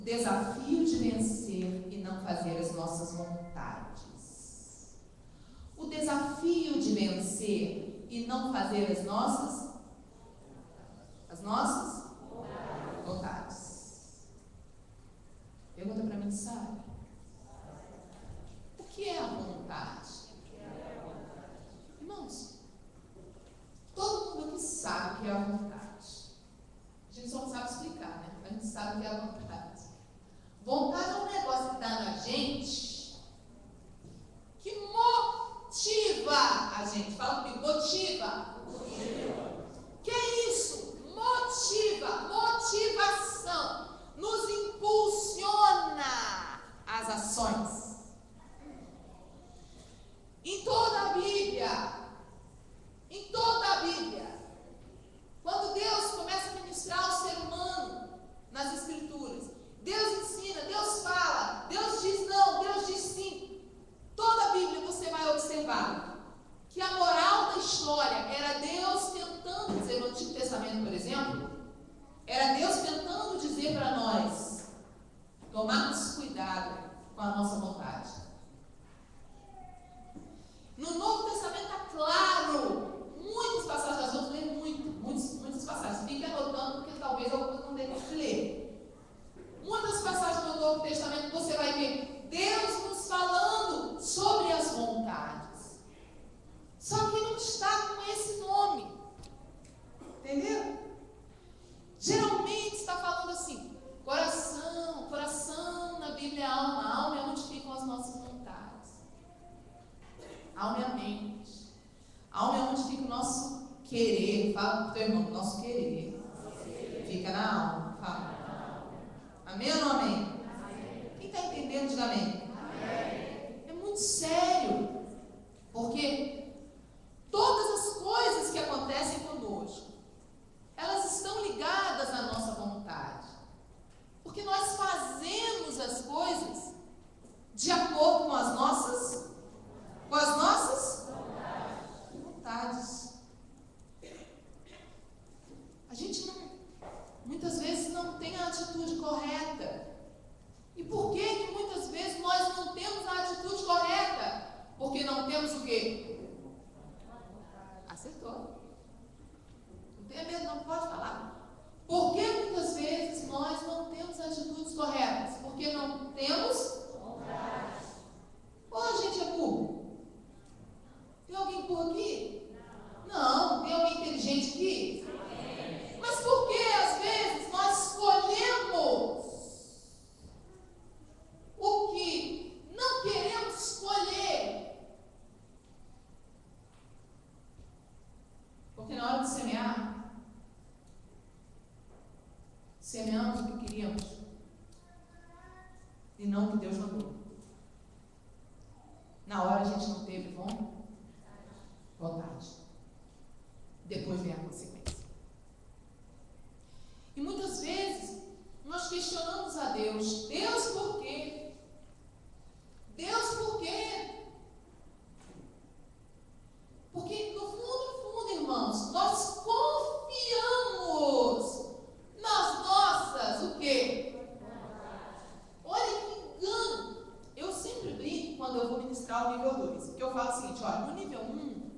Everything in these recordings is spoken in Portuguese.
O desafio de vencer e não fazer as nossas vontades. O desafio de vencer e não fazer as nossas vontades. Pergunta para mim, sabe? O que é a vontade? Irmãos, todo mundo aqui sabe o que é a vontade. A gente só não sabe explicar, né? A gente sabe o que é a vontade. Vontade é um negócio que está na gente, que motiva a gente. Fala comigo, motiva. Que é isso? Motivação. Nos impulsiona as ações. Em toda a Bíblia, quando Deus começa a ministrar ao ser humano nas Escrituras, Deus ensina, Deus fala, Deus diz não, Deus diz sim. Toda a Bíblia você vai observar que a moral da história era Deus tentando dizer, no Antigo Testamento, por exemplo, era Deus tentando dizer para nós tomarmos cuidado com a nossa vontade. No Novo Testamento está claro, muitas passagens, nós vamos ler muitas passagens. Fique anotando, porque talvez algumas não dê para ler. Muitas passagens no Novo Testamento você vai ver Deus nos falando sobre as vontades. Só que não está com esse nome. Entendeu? Geralmente está falando assim, coração na Bíblia é alma. A alma é onde ficam as nossas vontades. A alma é a mente. A alma é onde fica o nosso querer. Fala para o teu irmão, nosso querer fica na alma. Fala. Amém ou não amém? Quem está entendendo, diga amém. É muito sério. Porque todas as coisas que acontecem conosco, elas estão ligadas à nossa vontade. Porque nós fazemos as coisas de acordo com as nossas vontades. A gente muitas vezes não tem a atitude correta. E por que muitas vezes nós não temos a atitude correta? Porque não temos o quê? Acertou. Não tenha medo, não pode falar. Por que muitas vezes nós não temos atitudes corretas? Porque não temos vontade. Ou a gente é burro? Tem alguém burro aqui? Não. Tem alguém inteligente aqui? Mas por que às vezes nós escolhemos o que não queremos escolher? Porque na hora de semear, semeamos o que queríamos e não o que Deus mandou. Na hora a gente não teve vontade. Depois vem a consequência. E muitas vezes nós questionamos a Deus. Deus, por quê? Deus, por quê? Porque no fundo, irmãos, nós confiamos nas nossas, o quê? Olha que engano. Eu sempre brinco quando eu vou ministrar o nível 2. Porque eu falo o seguinte, olha, no nível 1,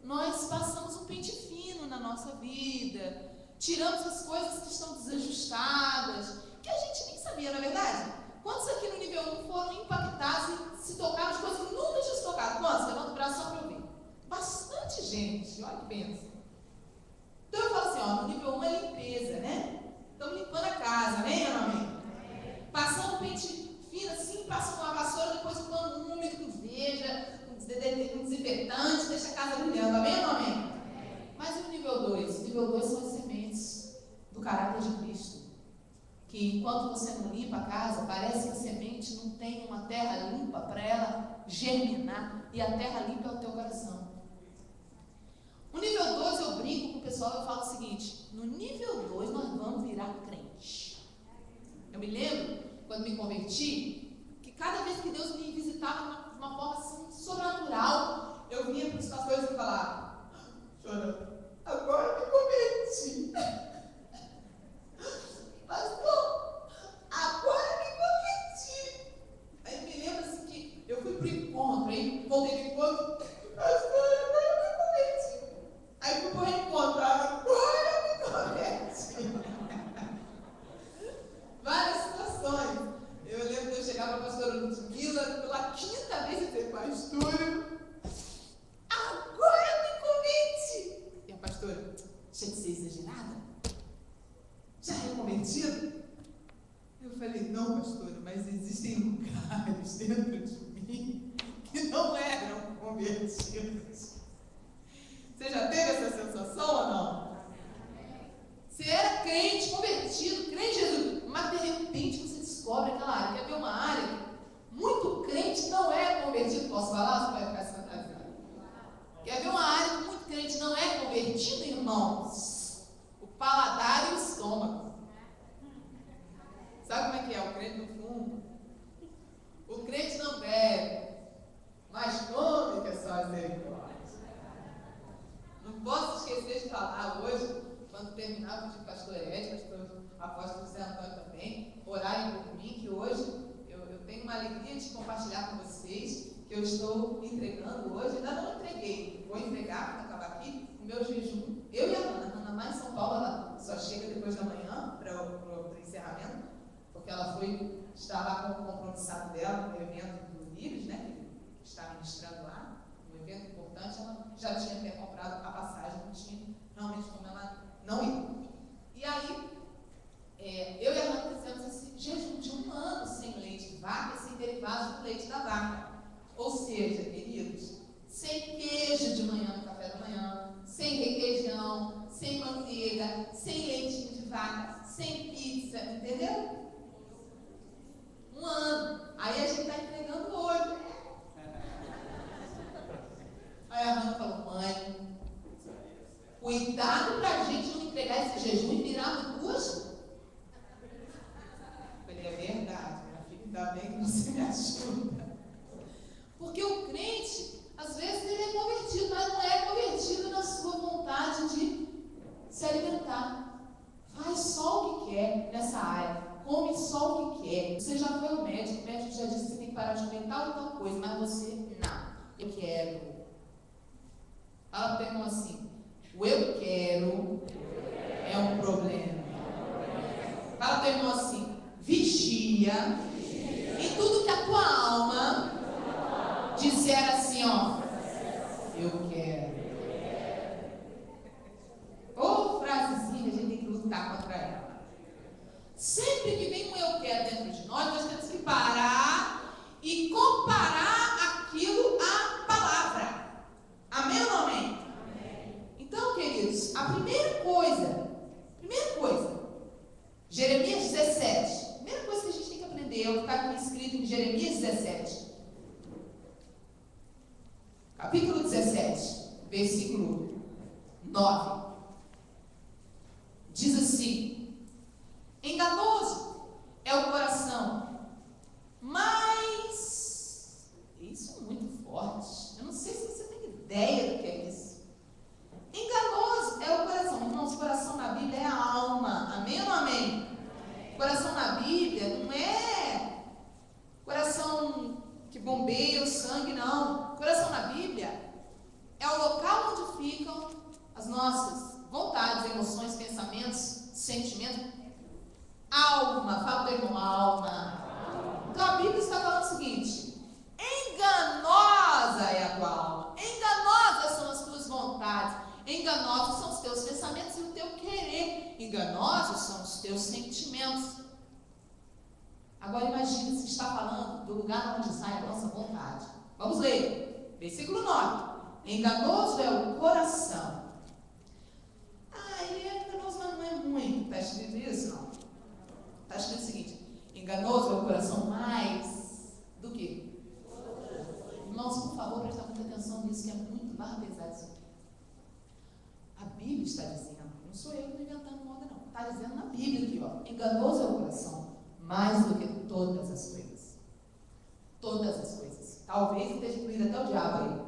nós passamos um pente fino na nossa vida. Tiramos as coisas que estão desajustadas, que a gente nem sabia, não é verdade? Quantos aqui no nível 1 foram impactados e se tocaram de coisas que nunca tinham se tocado? Quantos? Levanta o braço só para eu ver. Bastante gente, olha que bênção. Então eu falo assim, ó, no nível 1 é limpeza, né? Estamos limpando a casa, amém ou não amém? Passando um pente fino assim, passa uma vassoura, depois um pano úmido com veja, um desinfetante, deixa a casa brilhando, amém ou não amém? Mas e o nível 2? O nível 2 são as sementes do caráter de Cristo. Que enquanto você não limpa a casa, parece que a semente não tem uma terra limpa para ela germinar. E a terra limpa é o teu coração. O nível 2 eu brinco com o pessoal, eu falo o seguinte, no nível 2 nós vamos virar crente. Eu me lembro, quando me converti, que cada vez que Deus me visitava de uma forma assim, sobrenatural, eu vinha para os pastores e falava, agora me converti. Pastor, agora Eu falei, não, pastora, mas existem lugares dentro de mim que não eram convertidos. Você já teve essa sensação ou não? Você era crente, convertido, crente em Jesus, mas de repente você descobre aquela área. Quer ver uma área? Muito crente não é convertido. Posso falar? Você vai ficar escandalizado. Quer ver uma área que muito crente não é convertido, irmãos? O paladar e o estômago. Sabe como é que é? O crente não fuma. O crente não bebe. Mas come que é só misericórdia. Não posso esquecer de falar hoje, quando terminar o de pastor Ed, pastor apóstolo José Antônio também, orarem por mim, que hoje eu tenho uma alegria de compartilhar com vocês, que eu estou entregando hoje, ainda não entreguei, vou entregar quando acabar aqui, o meu jejum, eu e a Ana mais em São Paulo, ela só chega depois da manhã para o encerramento, porque ela foi estar lá com o compromissado dela no evento do Lírios, né, que está ministrando lá, um evento importante. Ela já tinha até comprado a passagem, não tinha realmente como ela não ir. E aí, eu e a Ana fizemos esse jejum de 1 ano sem leite de vaca e sem derivados do leite da vaca. Ou seja, queridos, sem queijo de manhã no café da manhã, sem requeijão, sem manteiga, sem leitinho de vaca, sem pizza, entendeu? 1 ano. Aí a gente está entregando hoje. Aí a Ana falou, mãe, cuidado pra gente não entregar esse jejum e virar no bucho. Eu falei, é verdade, minha filha, ainda bem que você me ajuda. Porque o crente, às vezes, ele é convertido, mas não é convertido na sua vontade de se alimentar. Faz só o que quer nessa área, come só o que quer. Você já foi ao médico, o médico já disse que você tem que parar de comer tal e tal coisa, mas você, não, eu quero. Fala para o irmão assim, o eu quero é um problema. Fala para o irmão assim, vigia em tudo que a tua alma disser assim, ó, eu quero. Ou frasezinha, a gente tem que lutar contra ela. Sempre que vem um eu quero dentro de nós temos que parar e comparar aquilo à palavra. Amém ou não amém? Amém. Então, queridos, a primeira coisa, Jeremias 17. A primeira coisa que a gente tem que aprender é o que está aqui escrito em Jeremias 17. Capítulo 17, versículo 9. Diz assim: enganoso é o coração, mas isso é muito forte. Eu não sei se você tem ideia do que é isso. Enganoso é o coração. Irmãos, coração na Bíblia é a alma. Amém ou não amém? Amém. Coração na Bíblia não é coração que bombeia o sangue, não. Coração na Bíblia é o local onde ficam as nossas vontades, emoções, pensamentos, sentimentos. Alma, fala do irmão, alma. Então a Bíblia está falando o seguinte: enganosa é a tua alma, enganosas são as tuas vontades, enganosos são os teus pensamentos e o teu querer, enganosos são os teus sentimentos. Agora imagine se está falando do lugar onde sai a nossa vontade. Vamos ler, versículo 9. Enganoso é o coração. Ele é enganoso, mas não é muito. Está escrito isso? Não. Está escrito o seguinte: enganoso é o coração mais do que? Irmãos, por favor, prestem muita atenção nisso, que é muito barra pesada isso aqui. A Bíblia está dizendo, não sou eu que estou inventando moda, não. Está dizendo na Bíblia aqui, ó. Enganoso é o coração mais do que todas as coisas. Todas as coisas. Talvez esteja incluído até o diabo aí.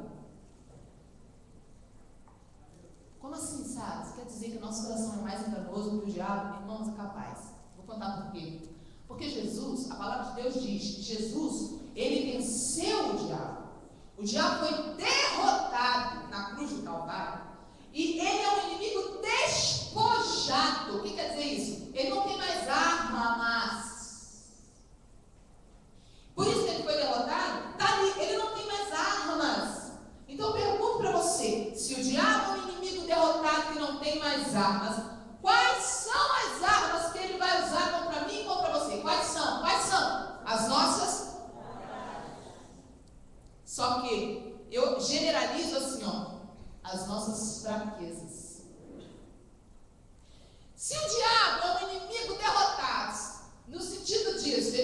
Como assim, sabe? Você quer dizer que o nosso coração é mais enganoso do que o diabo? Irmãos, é capaz. Vou contar por quê. Porque Jesus, a palavra de Deus diz que Jesus, ele venceu o diabo. O diabo foi derrotado na cruz do Calvário. E ele é um inimigo despojado. O que quer dizer isso? Ele não tem mais armas. Por isso que ele foi derrotado, tá ali, ele não tem mais armas. Então eu pergunto para você, se o diabo é um inimigo derrotado que não tem mais armas, quais são as armas que ele vai usar contra mim e contra você? Quais são?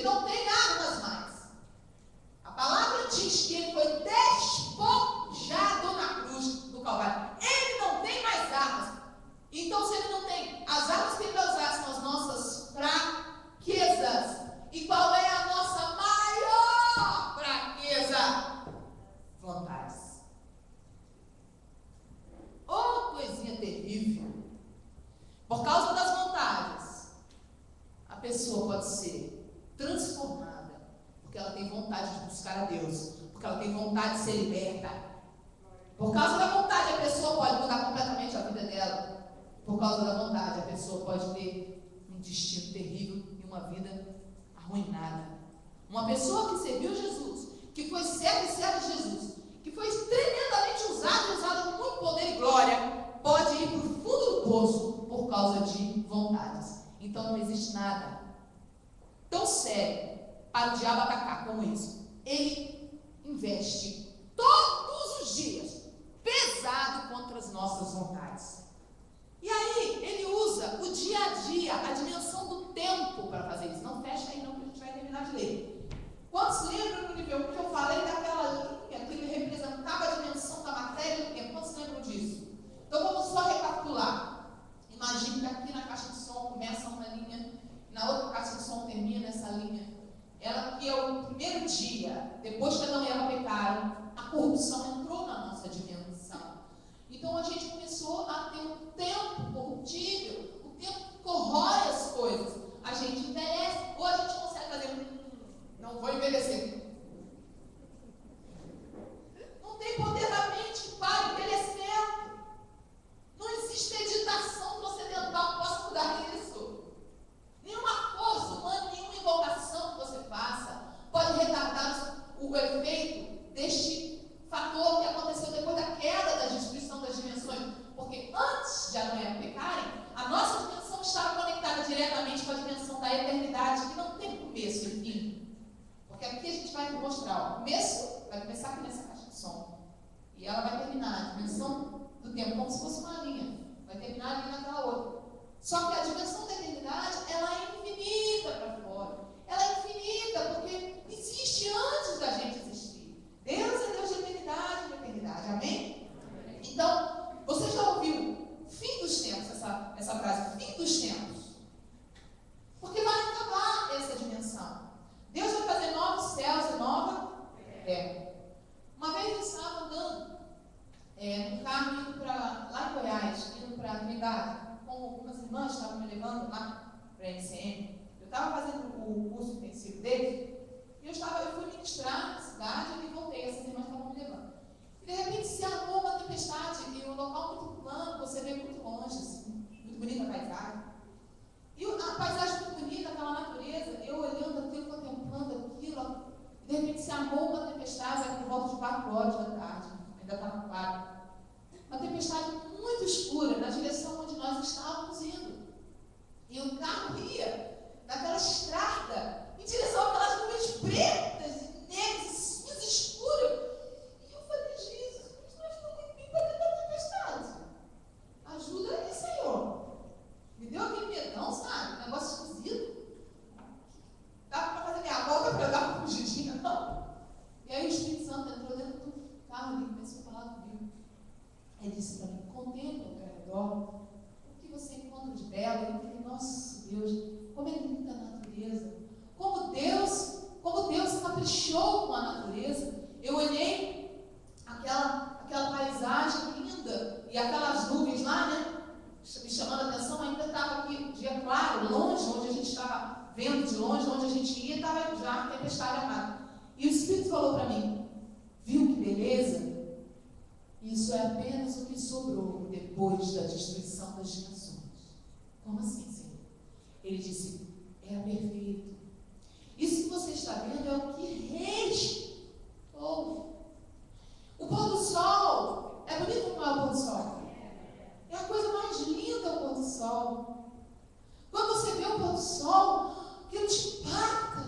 não tem armas mais. A palavra diz que ele foi despojado na cruz do Calvário. Ele não tem mais armas. Então, se ele não tem, as armas que ele vai usar são as nossas fraquezas. E qual é a nossa maior fraqueza? Vontades. Oh, coisinha terrível. Por causa das vontades, a pessoa pode ser transformada, porque ela tem vontade de buscar a Deus, porque ela tem vontade de ser liberta. Por causa da vontade, a pessoa pode mudar completamente a vida dela. Por causa da vontade, a pessoa pode ter um destino terrível e uma vida arruinada. Uma pessoa que serviu Jesus, que foi serva e serva de Jesus, que foi tremendamente usada com muito poder e glória, pode ir para o fundo do poço por causa de vontades. Então não existe nada tão sério para o diabo atacar como isso. Ele investe todos os dias pesado contra as nossas vontades. E aí ele usa o dia a dia, a dimensão do tempo para fazer isso. Não fecha aí não, que a gente vai terminar de ler. Quantos lembram no nível 1 que eu falei daquela linha que ele representava a dimensão da matéria do tempo? Quantos lembram disso? Então vamos só recapitular. Imagine que aqui na caixa de som começa uma linha, na outra caixa de som termina essa linha. Ela que é o primeiro dia, depois que Adão e Eva pecaram, a corrupção entrou na nossa dimensão. Então a gente começou a ter um tempo corruptível, o tempo que corrói as coisas. A gente envelhece, ou a gente consegue fazer não vou envelhecer. Não tem poder da mente para envelhecimento. Não existe meditação transcendental que possa mudar isso. Nenhuma força humana, nenhuma invocação que você faça pode retardar o efeito deste fator que aconteceu depois da queda da destruição das dimensões. Porque antes de Adão e Eva pecarem, a nossa dimensão estava conectada diretamente com a dimensão da eternidade, que não tem começo e fim. Porque aqui a gente vai mostrar, o começo vai começar aqui nessa caixa de som. E ela vai terminar a dimensão do tempo, como se fosse uma linha. Vai terminar ali naquela outra. Só que a dimensão da eternidade, ela é infinita para fora. Ela é infinita porque existe antes da gente existir. Deus é Deus de eternidade e eternidade. Amém? Então, você já ouviu fim dos tempos, essa frase, fim dos tempos? Porque vai acabar essa dimensão. Deus vai fazer novos céus e nova terra. Uma vez eu estava andando num carro indo lá em Goiás, indo para a Trindade, com algumas irmãs que estavam me levando lá para a NCM. Eu estava fazendo o curso intensivo deles, e eu fui ministrar na cidade e voltei, essas irmãs estavam me levando. E de repente se armou uma tempestade, e um local muito plano, você vê muito longe, assim, muito bonita a paisagem. E a paisagem muito bonita, aquela natureza, eu olhando aquilo, contemplando aquilo, e de repente se armou uma tempestade, era por volta de 4 horas da tarde, ainda estava claro. Uma tempestade muito escura, na direção onde nós estávamos indo. E o carro ia naquela estrada, em direção àquelas nuvens pretas, e negras, e cinza escura. E eu falei, Jesus, nós estamos indo para dentro da tempestade. Ajuda aí, Senhor. Me deu aquele medão, sabe? Um negócio esquisito. Dava para fazer minha volta para dar uma fugidinha, não. E aí o Espírito Santo entrou dentro do carro e começou a falar comigo. Ele disse para mim, contempla ao redor o que você encontra de belo. Eu falei, nossa Deus, como é linda a natureza. Como Deus caprichou com a natureza. Eu olhei aquela paisagem linda e aquelas nuvens lá, né? Me chamando a atenção, ainda estava aqui um dia claro, longe, onde a gente estava vendo de longe, onde a gente ia, estava já a tempestade armada. E o Espírito falou para mim, viu que beleza? Isso é apenas o que sobrou depois da destruição das dimensões. Como assim, Senhor? Ele disse, é perfeito. Isso que você está vendo é o que restou. O pôr do sol, é bonito ou não é o pôr do sol? É a coisa mais linda o pôr do sol. Quando você vê o pôr do sol, aquilo te impacta.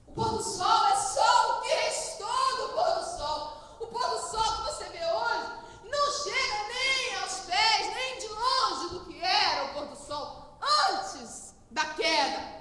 O pôr do sol é só o que restou do pôr do sol. O pôr do sol que você vê hoje não chega nem aos pés, nem de longe do que era o pôr do sol antes da queda.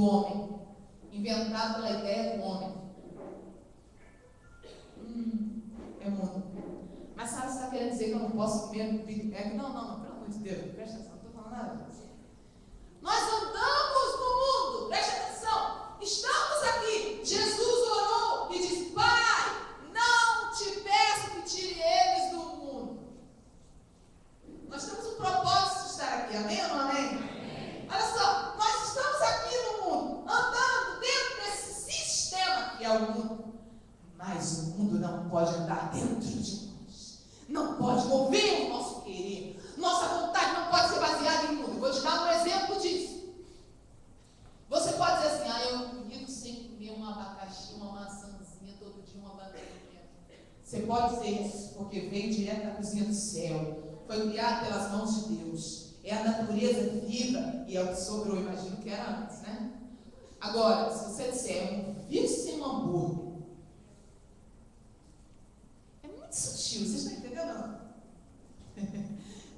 homem, inventado pela ideia do homem. É mundo. Mas Sara está querendo dizer que eu não posso comer Big Mac? Não, pelo amor de Deus, presta atenção, não estou falando nada disso. Nós andamos no mundo, presta atenção, estamos aqui. Jesus orou e disse: Pai, não te peço que tire eles do mundo. Nós temos um propósito de estar aqui, amém ou não amém? Amém. Olha só, nós estamos aqui no mundo, andando dentro desse sistema que é o mundo. Mas o mundo não pode andar dentro de nós. Não pode mover o nosso querer. Nossa vontade não pode ser baseada em mundo. Eu vou te dar um exemplo disso. Você pode dizer assim: eu vivo sem comer um abacaxi, uma maçãzinha todo dia, uma bananinha. Você pode dizer isso porque veio direto da cozinha do céu. Foi criado pelas mãos de Deus. É a natureza viva e é o que sobrou, imagino que era antes, né? Agora, se você disser: eu vivo sem um hambúrguer, é muito sutil, vocês estão entendendo?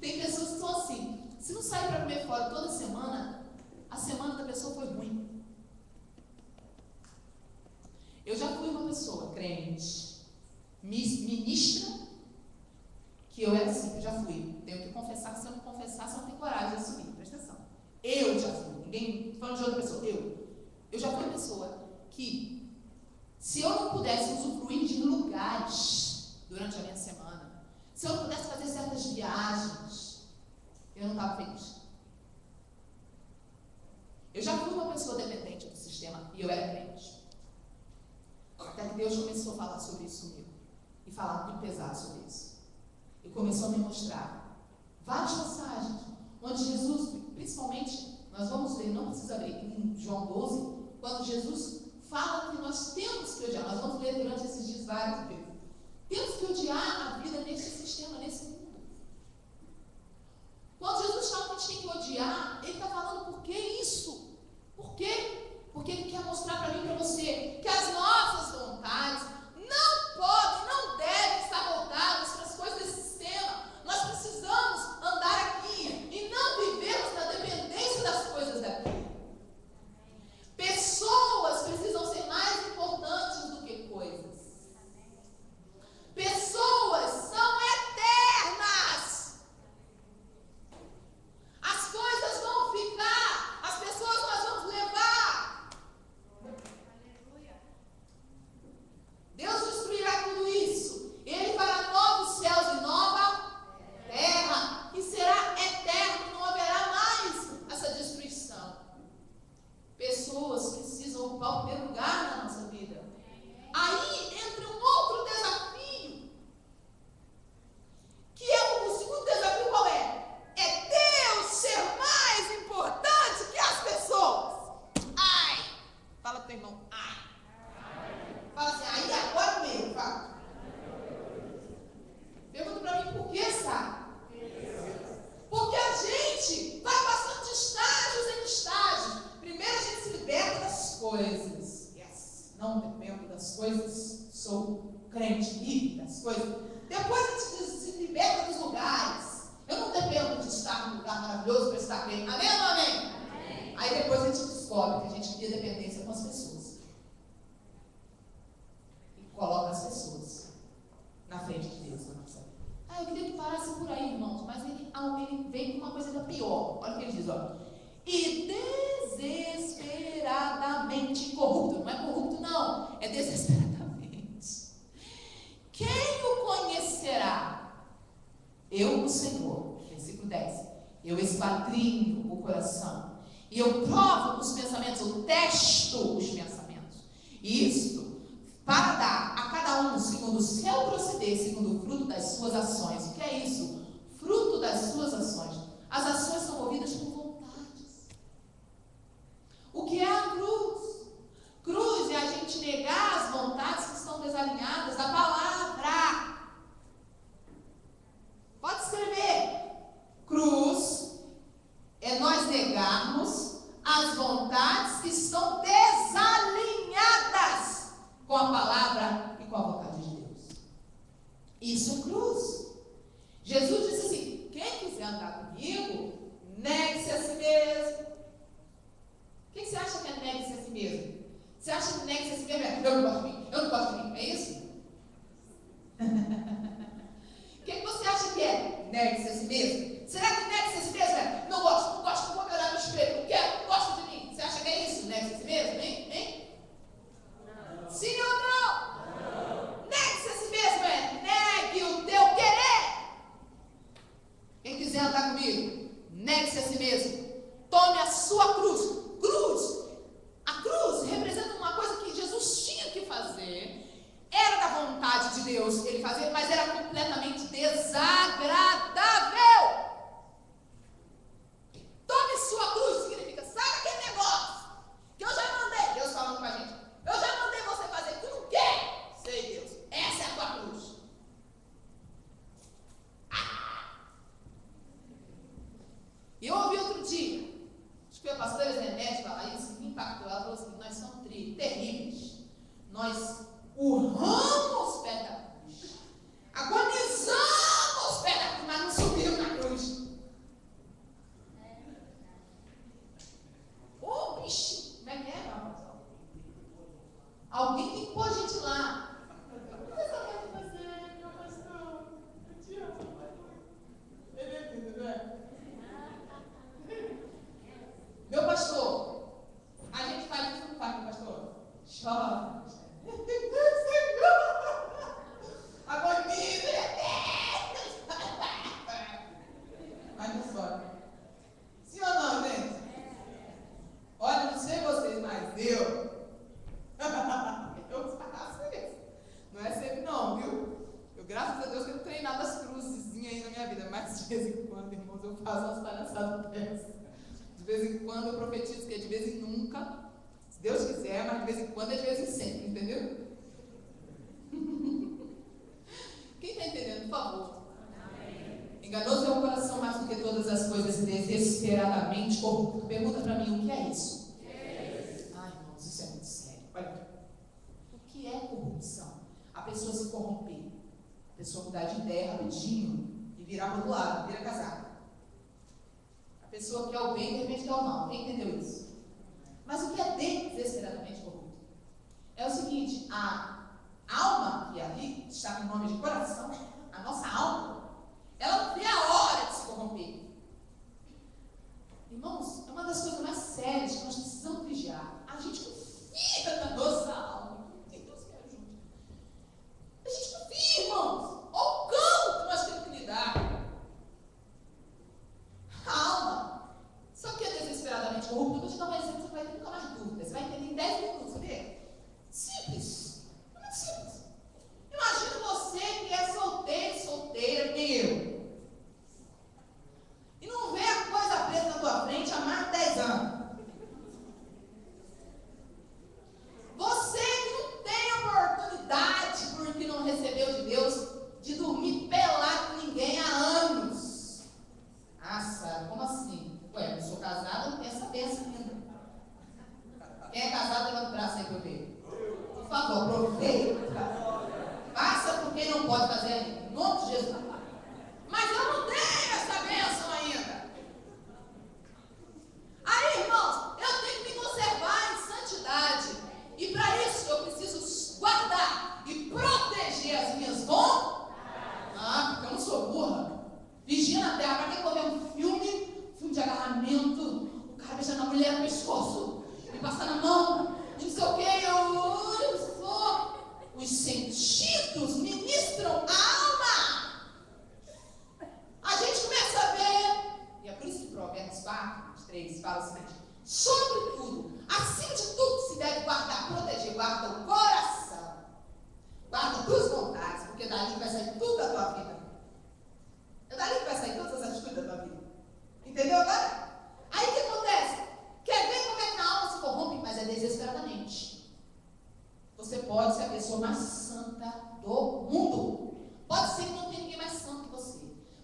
Tem pessoas que são assim: se não sair para comer fora toda semana, a semana da pessoa foi ruim. Eu já fui uma pessoa crente, ministra, que eu era assim, eu já fui. Tenho que confessar que se eu não confessar, você não tem coragem de assumir, presta atenção. Eu já fui, ninguém falando de outra pessoa, eu já fui uma pessoa que, se eu não pudesse usufruir de lugares durante a minha semana, se eu não pudesse fazer certas viagens, eu não estava feliz. Eu já fui uma pessoa dependente do sistema e eu era crente. Até que Deus começou a falar sobre isso comigo e falar muito pesado sobre isso. E começou a me mostrar várias passagens onde Jesus, principalmente, nós vamos ler, não precisa abrir, em João 12, quando Jesus fala que nós temos que odiar. Nós vamos ler durante esses dias várias vezes. Temos que odiar a vida nesse sistema, nesse mundo. Quando Jesus fala que a gente tem que odiar, Ele está falando por que isso? Por quê? Porque Ele quer mostrar para mim e para você que as nossas vontades não podem, não devem estar voltadas para as coisas desse sistema. Nós precisamos andar aqui e não vivermos na dependência das coisas daqui. Pessoas precisam ser mais importantes do que coisas. Pessoas são eternas. As coisas vão ficar, as pessoas nós vamos levar. Deus destruirá tudo isso. Ele fará novos céus e nova terra, e será eterno, não haverá mais essa destruição. Pessoas precisam ocupar o primeiro lugar na nossa vida. Aí entra um outro desafio, que é o segundo desafio. Qual é? É Deus ser mais importante que as pessoas. Ai! Fala pro teu irmão, ai! Fala assim, aí agora mesmo, fala. Pergunta pra mim, por que, sabe? Porque a gente vai passando de estágios em estágios. Primeiro a gente se liberta das coisas. Yes. Não dependo das coisas. Sou crente, livre das coisas. Depois a gente se liberta dos lugares. Eu não dependo de estar num lugar maravilhoso para estar bem. Amém ou não amém? Amém? Aí depois a gente descobre que a gente cria dependência com as pessoas. E coloca as pessoas na frente de Deus na nossa vida. Eu queria que parasse por aí, irmãos, mas ele vem com uma coisa ainda pior. Olha o que ele diz, ó. E desesperadamente corrupto. Não é corrupto, não. É desesperadamente. Quem o conhecerá? Eu, o Senhor. Versículo 10. Eu esquadrinho o coração. E eu provo os pensamentos. Eu testo os pensamentos. Isto para dar a cada um segundo o seu proceder, segundo o fruto das suas ações. O que é isso? Fruto das suas ações. As ações são movidas por vontades. O que é a cruz? Cruz é a gente negar as vontades que estão desalinhadas da palavra. Pode escrever. Cruz é nós negarmos as vontades que estão desalinhadas com a palavra e com a vontade de Deus. Isso é cruz. Jesus disse assim: quem quiser andar comigo, negue-se a si mesmo. O que você acha que é negue-se eu não gosto de mim, eu não gosto de mim. É isso? O que você acha que é? Negue-se a si mesmo? Será que negue-se a si mesmo é? Não gosto, não gosto, não vou me olhar no espelho, não quero, não gosto de mim. Você acha que é isso? Negue-se a si mesmo? Hein? Não. Sim ou não? Não. Negue-se a si mesmo é? Negue o teu querer. Quem quiser andar comigo, negue-se a si mesmo. Tome a sua cruz. Cruz. A cruz representa uma coisa que Jesus tinha que fazer. Era da vontade de Deus ele fazer, mas era completamente desagradável. Tome sua cruz significa, sabe aquele negócio que eu já mandei, Deus falando com a gente, eu já mandei você fazer, tu não quer? Sei, Deus, essa é a tua cruz. E eu ouvi outro dia, acho que foi a pastora Zenete falar isso, me impactou. Ela falou assim: nós somos terríveis, nós urramos o pé da cruz, agonizamos o pé da cruz, mas não subimos na cruz. Ô, bicho, como é que é, rapaz? Alguém tem que pôr a gente lá. Você sabe o que fazer, meu pastor? Eu te amo. Ele é lindo, né? Meu pastor, a gente faz isso, não faz, meu pastor? Chora. Agonia. Mas não chora. Sim ou não, gente? Olha, não sei vocês, mas eu faço isso. Não é sempre não, viu? Eu, graças a Deus, que eu não tenho nada das cruzezinhas aí na minha vida, mas de vez em quando, irmãos, eu faço umas palhaçadas dessas. De vez em quando eu profetizo que é de vez em nunca, se Deus quiser, mas de vez em quando é de vez em sempre, entendeu? Quem está entendendo, por favor? Amém. Enganoso é o coração mais do que todas as coisas, desesperadamente corrupto. Pergunta para mim, o que é isso? Ai, irmãos, isso é muito sério. Olha aqui. O que é corrupção? A pessoa se corromper. A pessoa mudar de ideia rapidinho e virar para o outro lado, vira casaca. A pessoa quer o bem, de repente quer o mal. Quem entendeu isso? Mas o que é desesperadamente corrupto? É o seguinte, a alma que ali está com o nome de coração, a nossa alma, ela não vê a hora de se corromper. Irmãos, é uma das coisas mais sérias que nós precisamos vigiar. A gente confia na nossa alma. Que Deus me ajude. A gente confia, irmãos. Olha o cão que nós temos que lidar. A alma. Só que é desesperadamente corrupto. Eu vou te dar um exemplo que você vai ter nunca mais dúvida. Você vai entender em 10 minutos, sabia? Simples. É muito simples. Imagina você que é solteiro, solteira, que eu. E não vê a coisa presa na tua frente há mais de 10 anos. Você que não tem oportunidade, porque não recebeu de Deus, de dormir pelado com ninguém há anos. Ah, Sara, como assim? Ué, eu sou casada, não tem essa bênção ainda. Quem é casado, levanta o braço aí para eu ver. Por favor, aproveita. Faça por quem não pode fazer ainda. Em nome de Jesus. Mas eu não tenho essa bênção ainda. Aí, irmãos, eu tenho que me conservar em santidade. E para isso eu preciso guardar e proteger as minhas vontades. Ah, porque eu não sou burra. Vigia na terra. Para quem comer um filme de agarramento, o cara beijando a mulher no pescoço, me passar na mão, e não sei o que, os sentidos ministram a alma. A gente começa a ver, e é por isso que Provérbios 4, 3 fala o seguinte: sobretudo, acima de tudo, se deve guardar, proteger, guarda o coração, guarda as tuas vontades, porque dali vai sair tudo da tua vida. É dali que vai sair todas as atitudes da tua vida. Entendeu agora? Aí o que acontece? Quer ver como é que a alma se corrompe? Mas é desesperadamente. Você pode ser a pessoa mais santa do mundo. Pode ser que não tenha ninguém mais santo que você.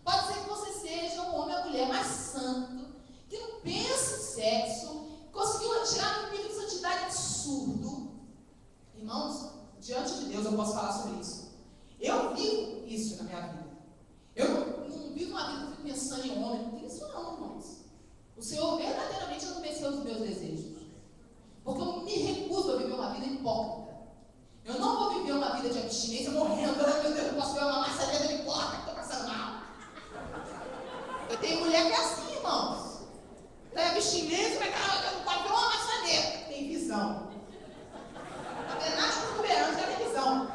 Pode ser que você seja um homem ou mulher mais santo, que não pensa em sexo, conseguiu atirar num nível de santidade absurdo. Irmãos, diante de Deus eu posso falar sobre isso. Eu vivo isso na minha vida. Eu não vivo uma vida que eu fico pensando em homem. Não tem isso não, irmãos. O Senhor verdadeiramente não venceu os meus desejos. Porque eu me recuso a viver uma vida hipócrita. Eu não vou viver uma vida de abstinência morrendo. Ai, meu Deus, eu posso ver uma maçaneta de porta que estou passando mal. Eu tenho mulher que é assim, irmãos. Tem abstinência, mas não pode ver uma maçaneta. Tem visão. Não tem nada com esperança, tem visão.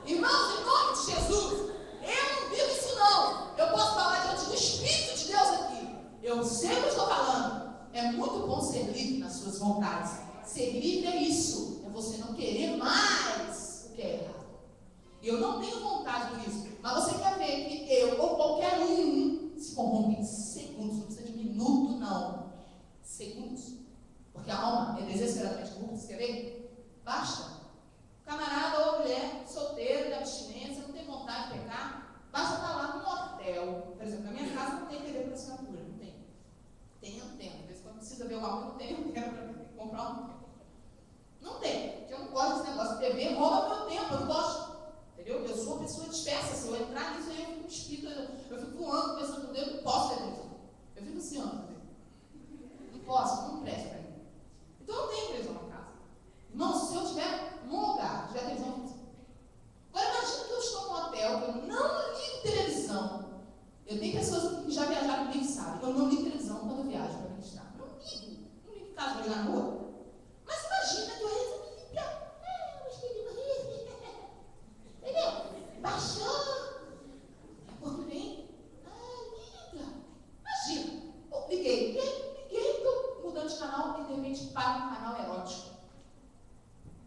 Irmãos, em nome de Jesus, eu não vivo isso não. Eu posso falar diante do Espírito de Deus aqui. Eu sei o que eu estou falando. É muito bom ser livre nas suas vontades. Ser livre é isso. É você não querer mais o que é errado. Eu não tenho vontade por isso. Mas você quer ver que eu ou qualquer um se corrompe em segundos. Não precisa de minuto, não. Segundos. Porque a alma é desesperadamente corrupta. Você quer ver? Basta. Camarada ou mulher, solteiro, de abstinência, não tem vontade de pecar. Basta estar lá num hotel. Por exemplo, na minha casa não tem TV por assinatura. Não tem. Tem antena. Às vezes quando precisa ver algo, não tem antena para comprar um. Não tem. Porque eu não gosto desse negócio. TV rouba meu tempo. Eu não gosto. Entendeu? Eu sou uma pessoa dispersa. Se eu entrar nisso aí, eu fico espírito. Eu fico voando, pensando com Deus. Eu não posso ter televisão. Eu fico assim, ó. Não posso. Não presta para mim. Então não tem televisão na casa. Irmão, se eu estiver num lugar, tiver televisão, agora imagina que eu estou num hotel, que eu não ligo televisão. Eu tenho pessoas que já viajaram comigo e sabem. Eu não ligo televisão quando eu viajo para ministrar. Não ligo. Não ligo em casa para jogar na rua. Mas imagina que eu resolvi limpar. Eu gostei de morrer. Entendeu? Baixou. Quando vem, liga. Imagina. Eu liguei, estou mudando de canal e de repente para um canal erótico.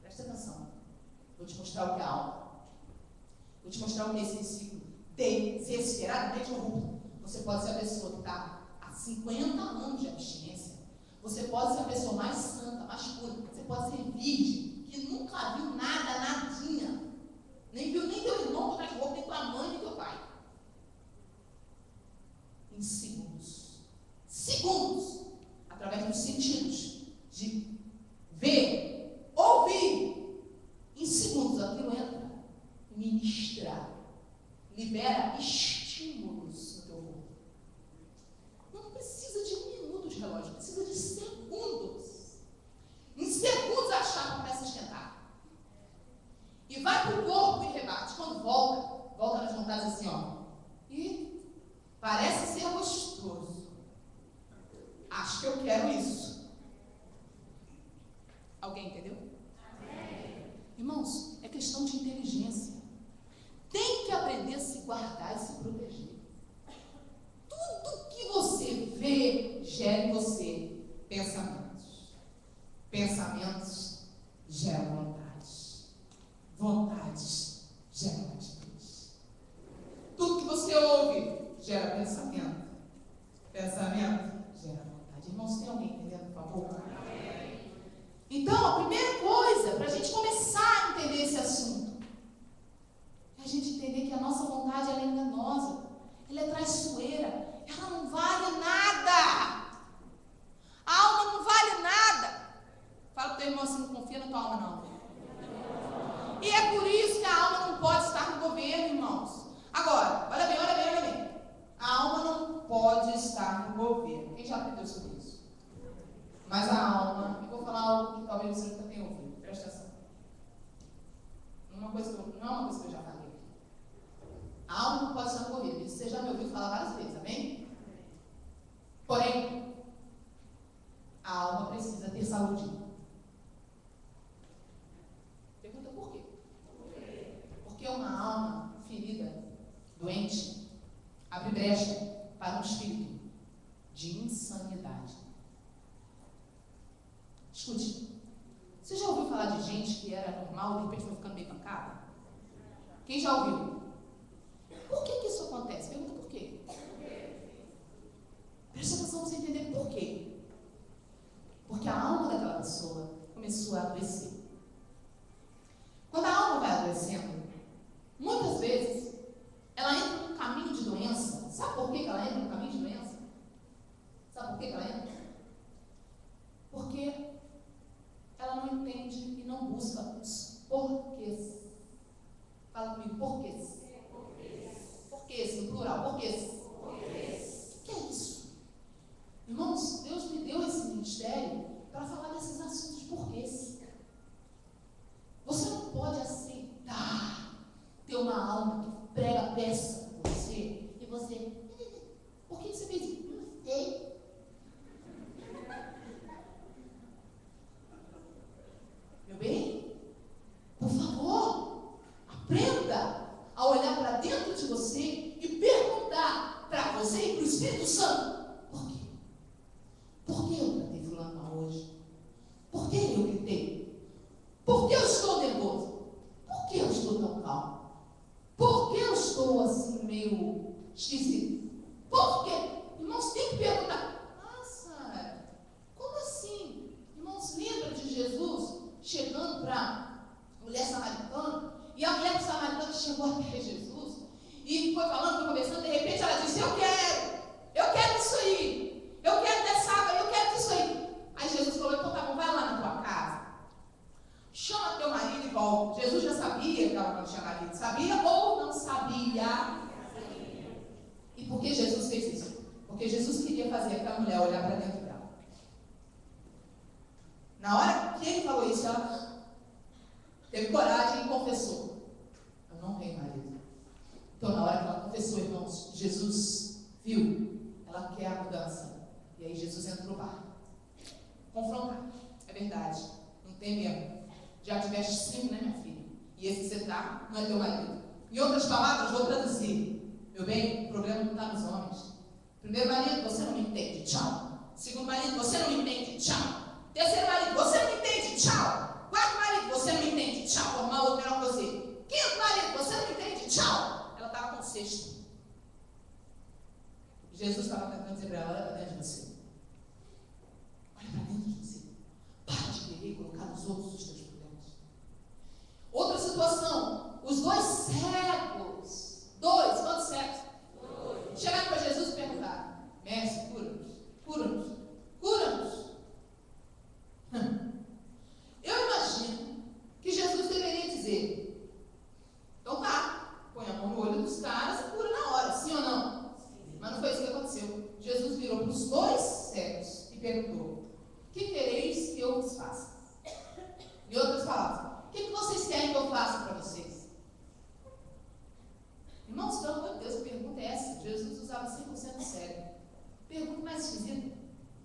Presta atenção. Vou te mostrar o que é alma. Vou te mostrar o que é esse ciclo desesperadamente corrupto. Você pode ser a pessoa que está há 50 anos de abstinência. Você pode ser a pessoa mais santa, mais pura. Você pode ser virgem, que nunca viu nada, nadinha. Nem viu nem teu irmão tocar de roupa, nem tua mãe, nem teu pai. Em segundos. Segundos. Através dos sentidos. De ver, ouvir. Em segundos aquilo entra. Ministra. Libera estímulos no teu corpo. Não precisa de um minuto de relógio, precisa de segundos. Em segundos a chapa começa a esquentar. E vai para o corpo e rebate. Quando volta nas vontades assim, ó. E parece ser gostoso. Acho que eu quero isso. Alguém entendeu? Amém. Irmãos, é questão de inteligência. Tem que aprender a se guardar e se proteger. Tudo que você vê gera em você pensamentos. Pensamentos geram vontades. Vontades geram atitudes. Tudo que você ouve gera pensamento. Pensamento gera vontade. Irmãos, tem alguém entendendo, por favor? Amém. Então, a primeira coisa, para a gente começar a entender esse assunto, é a gente entender que a nossa vontade ela é enganosa, ela é traiçoeira, ela não vale nada. A alma não vale nada. Fala para o teu irmão assim, não confia na tua alma não. E é por isso que a alma não pode estar no governo, irmãos. Agora, olha bem. A alma não pode estar no governo. Quem já aprendeu sobre isso? Mas a alma, eu vou falar algo que talvez você nunca tenha ouvido, presta atenção. Não é uma coisa que eu já falei. A alma não pode estar no governo. Isso você já me ouviu falar várias vezes, amém? Porém, a alma precisa ter saúde. Pergunta por quê? Porque uma alma ferida, doente, abre brecha para um espírito de insanidade. Escute, você já ouviu falar de gente que era normal e de repente foi ficando meio pancada? Quem já ouviu? Por que isso acontece? Pergunta por quê. Presta atenção para você entender por quê. Porque a alma daquela pessoa começou a adoecer. Quando a alma vai adoecendo, muitas vezes ela entra num caminho de doença. Sabe por que ela entra num caminho de doença? Sabe por que ela entra? Porque ela não entende e não busca os porquês. Fala comigo, porquês. Porquês, no plural, porquês. O que é isso? Irmãos, Deus me deu esse ministério para falar desses assuntos de porquês. alma que prega peça por você, e você, por que você fez isso? Não sei. Meu bem, por favor, aprenda a olhar para dentro de você e perguntar para você e para o Espírito Santo: por quê? Por que eu tratei fulano mal hoje? Por que eu gritei? Por que eu estou nervoso? Por que eu estou tão calmo? Por que eu estou assim meio esquisito? Por quê? Irmãos, tem que perguntar. Nossa, como assim? Irmãos, lembra de Jesus chegando para a mulher samaritana? E a mulher samaritana chegou até Jesus e foi falando, foi conversando, de repente ela disse: eu quero isso aí, eu quero dessa água, eu quero disso aí. Aí Jesus falou: então tá bom, vai lá na tua casa, chama teu marido e volta. Jesus já sabia que ela não tinha marido, sabia ou não sabia? E por que Jesus fez isso? Porque Jesus queria fazer aquela mulher olhar para dentro dela. Na hora que ele falou isso, ela teve coragem e confessou: eu não tenho marido. Então, na hora que ela confessou, irmãos, Jesus viu, ela quer a mudança. E aí Jesus entra no bar. Confrontar. É verdade, não tem mesmo. Já tiveste 5, né, minha filha? E esse que você está não é teu marido. Em outras palavras, vou traduzir. Meu bem, o problema não está nos homens. Primeiro marido, você não me entende, tchau. Segundo marido, você não me entende, tchau. Terceiro marido, você não me entende, tchau. Quarto marido, você não me entende, tchau. Formar outro melhor que você. Quinto marido, você não me entende, tchau. Ela estava com o sexto. Jesus estava tentando dizer para ela: olha para dentro de você. Olha para dentro de você. Para de querer colocar nos outros os teus problemas. Outra situação, os 2 cegos. 2, quantos cegos? 2. Chegaram para Jesus e perguntaram: mestre, cura-nos, cura-nos, cura-nos. Eu imagino que Jesus deveria dizer: então tá, põe a mão no olho dos caras e cura na hora, sim ou não? Sim. Mas não foi isso que aconteceu. Jesus virou para os 2 cegos e perguntou: o que quereis que eu vos faça? Em outras palavras, o que vocês querem que eu faça para vocês? Irmãos, pelo amor de Deus, que pergunta é essa? Jesus usava 100% cego. Pergunta mais esquisita.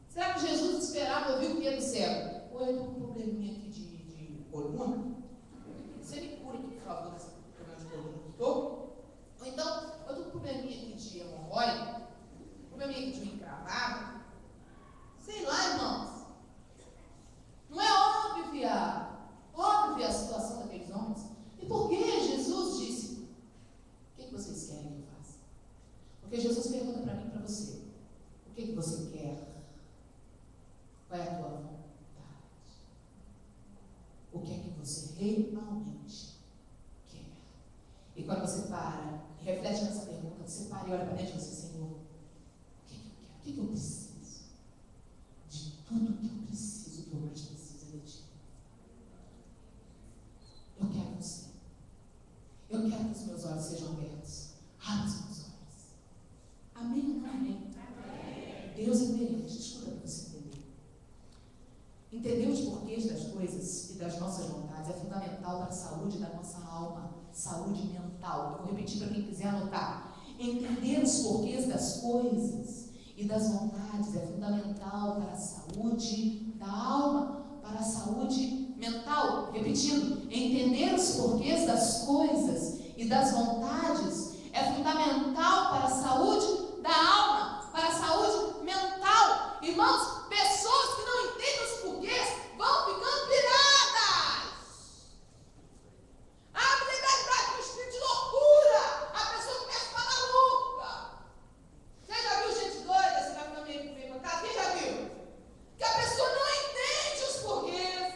Será que Jesus esperava ouvir o que do cego? Ou eu estou com um probleminha aqui de coluna? Você me cura aqui, por favor, desse problema de coluna que estou? Ou então, eu estou com um probleminha aqui de hemorroide, probleminha aqui de uma encravada. Sei lá, irmãos. Não é óbvia a situação daqueles homens. E por que Jesus disse: o que vocês querem que eu faça? Porque Jesus pergunta para mim e para você: o que você quer? Qual é a tua vontade? O que é que você realmente quer? E quando você para e reflete nessa pergunta, você para e olha para dentro de você: Senhor, o que eu quero? O que eu preciso? De tudo que eu preciso, o que eu mais preciso é de ti. Eu quero você. Eu quero que os meus olhos sejam abertos. Abra os meus olhos. Amém ou não amém? Amém. Deus é coerente. Escuta para você entender. Entender os porquês das coisas e das nossas vontades é fundamental para a saúde da nossa alma. Saúde mental. Eu vou repetir para quem quiser anotar. Entender os porquês das coisas e das vontades é fundamental para a saúde da alma, para a saúde mental. Repetindo, entender os porquês das coisas e das vontades é fundamental para a saúde da alma, para a saúde mental. Irmãos, pessoas que não entendem os porquês vão ficando piradas. A liberdade do espírito de loucura. A pessoa começa a ficar maluca. Você já viu gente doida? Você vai ficar meio bancada? Quem já viu? Que a pessoa não entende os porquês.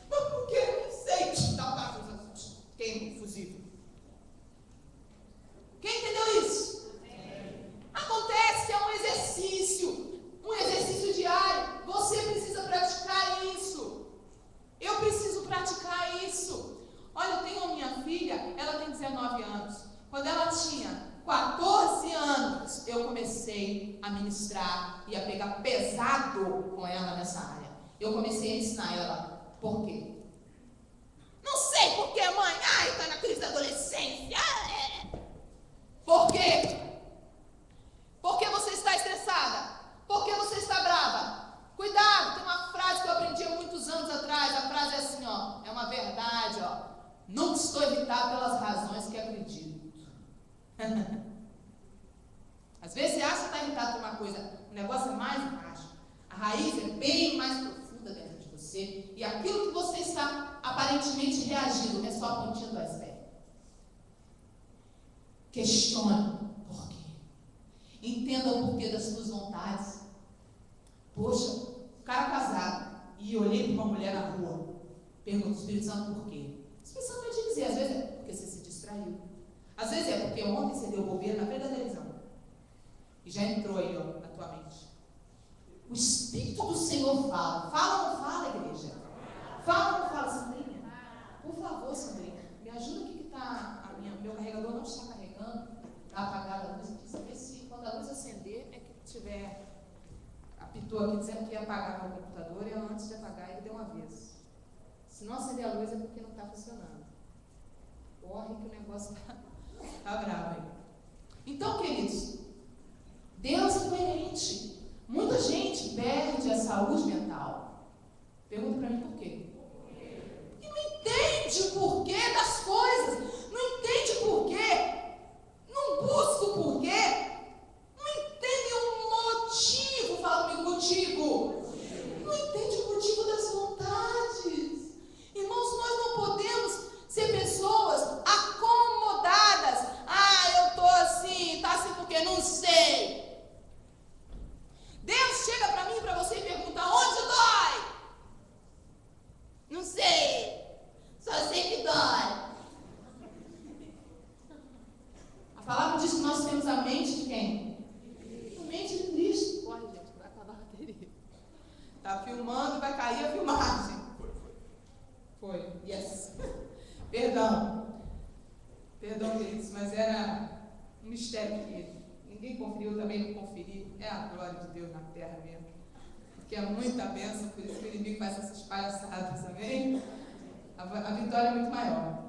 Mas por que? Eu não sei. Dá um parafuso. Queima o fusível. Quem entendeu isso? Acontece que é um exercício diário. Você precisa praticar isso. Eu preciso praticar isso. Olha, eu tenho a minha filha, ela tem 19 anos. Quando ela tinha 14 anos, eu comecei a ministrar e a pegar pesado com ela nessa área. Eu comecei a ensinar ela. Por quê? Não sei por que, mãe. Ai, tá na crise da adolescência. Às vezes você acha que está irritado por uma coisa, o negócio é mais baixo. A raiz é bem mais profunda dentro de você. E aquilo que você está aparentemente reagindo é só a pontinha do iceberg. Questione por quê. Entenda o porquê das suas vontades. Poxa, o cara casado, e olhei para uma mulher na rua, pergunta ao Espírito Santo por quê. O Espírito Santo vai te dizer, às vezes é porque você se distraiu. Às vezes é porque ontem você deu bobeira na frente da televisão. E já entrou aí, ó, na tua mente. O Espírito do Senhor fala. Fala ou não fala, igreja? Fala ou não fala, Sandrinha? Por favor, Sandrinha, me ajuda aqui que está meu carregador não está carregando. Está apagada a luz aqui. Saber se quando a luz acender é que tiver... Apitou aqui dizendo que ia apagar meu computador e antes de apagar ele deu um aviso. Se não acender a luz é porque não está funcionando. Corre que o negócio está bravo aí. Então, queridos, Deus é coerente. Muita gente perde a saúde mental. Pergunta para mim por quê? Porque não entende o porquê das coisas. Não entende o porquê. Não busca o porquê. Não entende o motivo. Fala comigo, motivo. Não entende o motivo das vontades. Irmãos, nós não podemos ser pessoas acomodadas. Ah, eu tô assim, tá assim porque não sei. Deus chega para mim e para você e pergunta: onde dói? Não sei. Só sei que dói. A palavra diz que nós temos a mente de quem? A mente de Cristo. Corre, gente, vai acabar a bateria. Tá filmando, vai cair a filmagem. Foi. Yes. Perdão, queridos, mas era um mistério que ninguém conferiu, também não conferi. É a glória de Deus na terra mesmo. Porque é muita bênção, por isso que o inimigo faz essas palhaçadas, amém? A vitória é muito maior.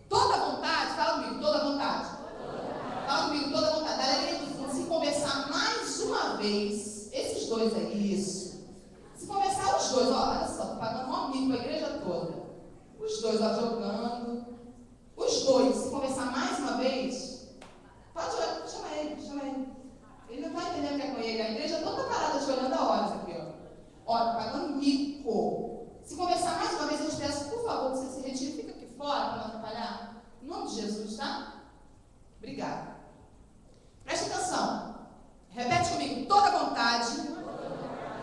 Toda vontade, fala comigo, toda vontade. Fala comigo, toda vontade. Da alegria do fundo, se conversar mais uma vez, esses dois aí, isso. Se conversar os dois, ó, olha só, tô pagando um amigo para a igreja toda. Os dois lá jogando. Os dois, se conversar mais uma vez, pode olhar, chama ele. Ele não está entendendo o que é com ele. A igreja toda parada te olhando a horas aqui, ó. Ó, pagando mico. Se conversar mais uma vez, eu te peço, por favor, que você se retire, fica aqui fora para não atrapalhar. Em nome de Jesus, tá? Obrigada. Preste atenção. Repete comigo, toda vontade.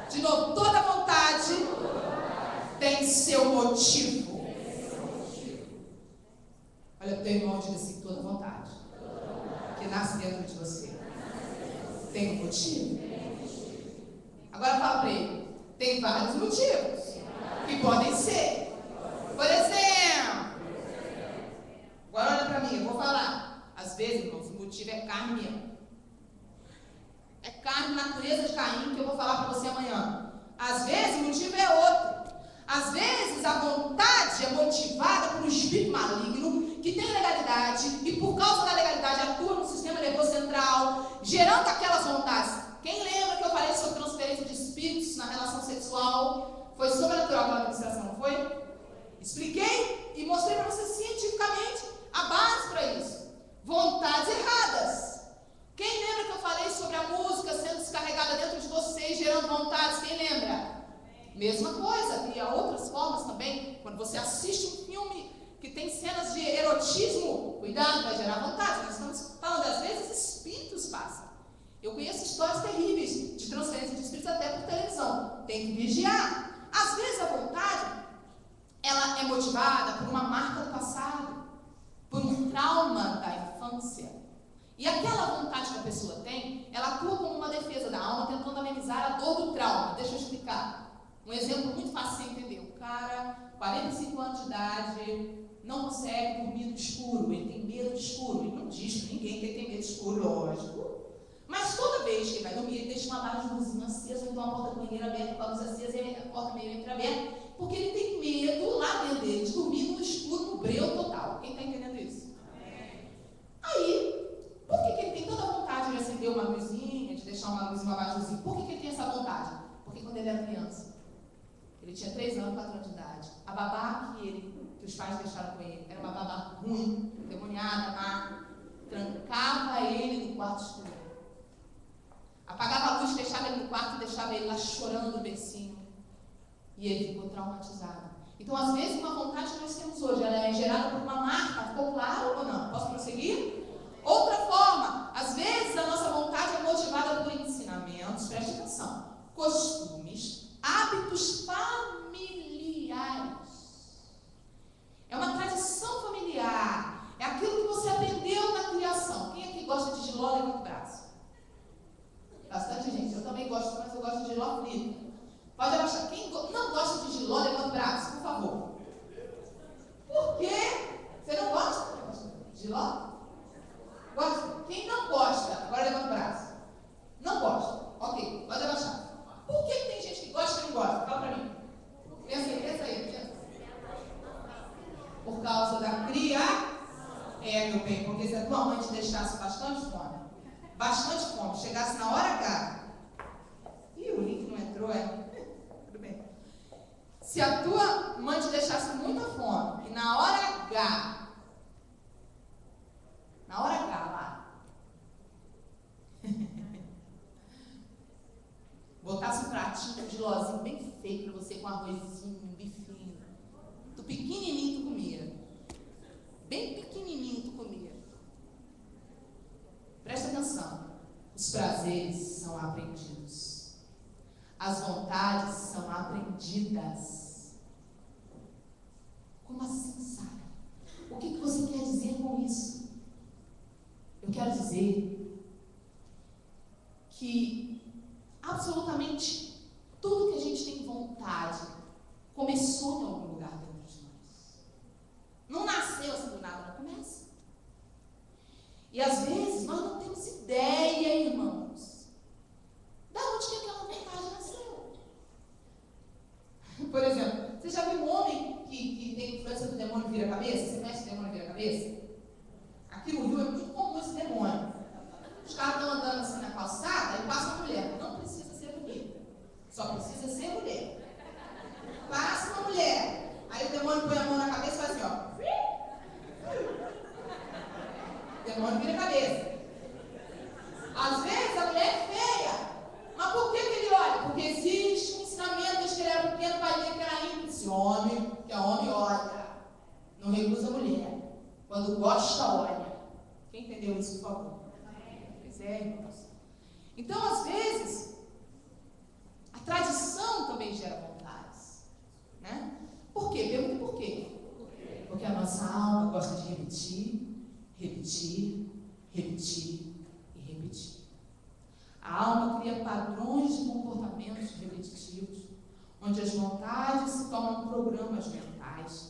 De novo, toda vontade tem seu motivo. Olha, teu irmão diz assim, toda vontade que nasce dentro de você tem um motivo. Agora fala para ele, tem vários motivos que podem ser. Por exemplo, agora olha para mim, eu vou falar. Às vezes, irmãos, o motivo é carne mesmo. É carne, natureza de Caim, que eu vou falar para você amanhã. Às vezes o motivo é outro. Às vezes a vontade é motivada por um espírito maligno que tem legalidade e por causa da legalidade atua no sistema nervoso central, gerando aquelas vontades. Quem lembra que eu falei sobre transferência de espíritos na relação sexual? Foi sobrenatural aquela administração, não foi? Expliquei e mostrei para você cientificamente a base para isso. Vontades erradas. Quem lembra que eu falei sobre a música sendo descarregada dentro de você e gerando vontades? Quem lembra? Mesma coisa, e há outras formas também. Quando você assiste um filme que tem cenas de erotismo, cuidado, vai gerar vontade. Nós estamos falando, às vezes, espíritos passam. Eu conheço histórias terríveis de transferência de espíritos até por televisão. Tem que vigiar. Às vezes a vontade, ela é motivada por uma marca do passado, por um trauma da infância. E aquela vontade que a pessoa tem, ela atua como uma defesa da alma, tentando amenizar a dor do trauma. Deixa eu explicar. Um exemplo muito fácil de entender. O cara, 45 anos de idade, não consegue dormir no escuro. Ele tem medo de escuro. Ele não diz para ninguém que ele tem medo de escuro, lógico. Mas toda vez que ele vai dormir, ele deixa uma barra de luzinha acesa, então a porta do banheiro aberta com a luz acesa e a porta meio entreaberta, porque ele tem medo lá dentro dele de dormir no escuro, no breu total. Quem está entendendo isso? Aí, por que ele tem toda vontade de acender uma luzinha, de deixar uma luz, uma barra de luzinha? Por que ele tem essa vontade? Porque quando ele era criança, ele tinha 3 anos, 4 anos de idade. A babá que os pais deixaram com ele era uma babá ruim, demoniada, má, trancava no quarto escuro. Apagava a luz, deixava ele no quarto e deixava ele lá chorando o bercinho. E ele ficou traumatizado. Então, às vezes, uma vontade que nós temos hoje, ela é gerada por uma marca. Ficou claro ou não? Posso prosseguir? Outra forma, às vezes a nossa vontade é motivada por ensinamentos, preste atenção, costumes, hábitos familiares. É uma tradição familiar. É aquilo que você aprendeu na criação. Quem aqui gosta de jiló, levanta o braço. Bastante gente. Eu também gosto, mas eu gosto de jiló frito. Pode abaixar. Quem não gosta de jiló, levanta o braço, por favor. Por quê? Você não gosta de jiló? Gosta? Quem não gosta? Agora levanta o braço. Não gosta. Ok, pode abaixar. Por que tem gente que gosta e não gosta? Fala pra mim. Pensa aí. Por causa da cria. Meu bem, porque se a tua mãe te deixasse bastante fome, chegasse na hora H. Ih, o link não entrou, Tudo bem. Se a tua mãe te deixasse muita fome, e na hora H lá, botasse um pratinho de lozinho bem feito pra você, com arrozinho, um bifinho, tu pequenininho tu comia. Bem pequenininho tu comia. Presta atenção. Os prazeres são aprendidos. As vontades são aprendidas. Como assim, Sara? O que você quer dizer com isso? Eu quero dizer que absolutamente tudo que a gente tem vontade começou em algum lugar dentro de nós. Não nasceu assim do nada, não começa. E às vezes nós não temos ideia, irmãos, da onde que aquela vontade nasceu. Por exemplo, você já viu um homem que tem influência do demônio vira-cabeça? Você conhece o demônio vira-cabeça? Aqui no Rio é muito comum esse demônio. Os caras estão andando assim na calçada e passa uma mulher. Não precisa ser bonita, só precisa ser mulher. Passa uma mulher. Aí o demônio põe a mão na cabeça e faz assim, ó. O demônio vira a cabeça. Às vezes a mulher é feia. Mas por que ele olha? Porque existe um ensinamento desde que ele era pequeno, pai dele que era ímpio. Esse homem, que é homem, olha. Não recusa a mulher. Quando gosta, olha. Quem entendeu isso, por favor? Pois é, irmãos. Então, às vezes, a tradição também gera vontades. Né? Por quê? Pergunta por quê? Porque a nossa alma gosta de repetir. A alma cria padrões de comportamentos repetitivos, onde as vontades se tornam programas mentais.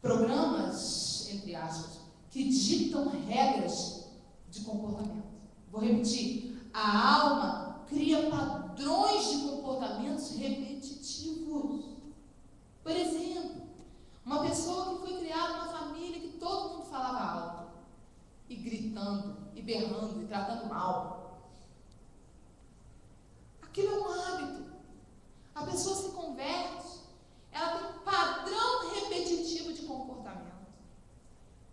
Programas, entre aspas, que ditam regras de comportamento. Vou repetir. A alma cria padrões de comportamentos repetitivos. Por exemplo, uma pessoa que foi criada numa família que todo mundo falava alto, e gritando, e berrando, e tratando mal. Aquilo é um hábito. A pessoa se converte, ela tem um padrão repetitivo de comportamento.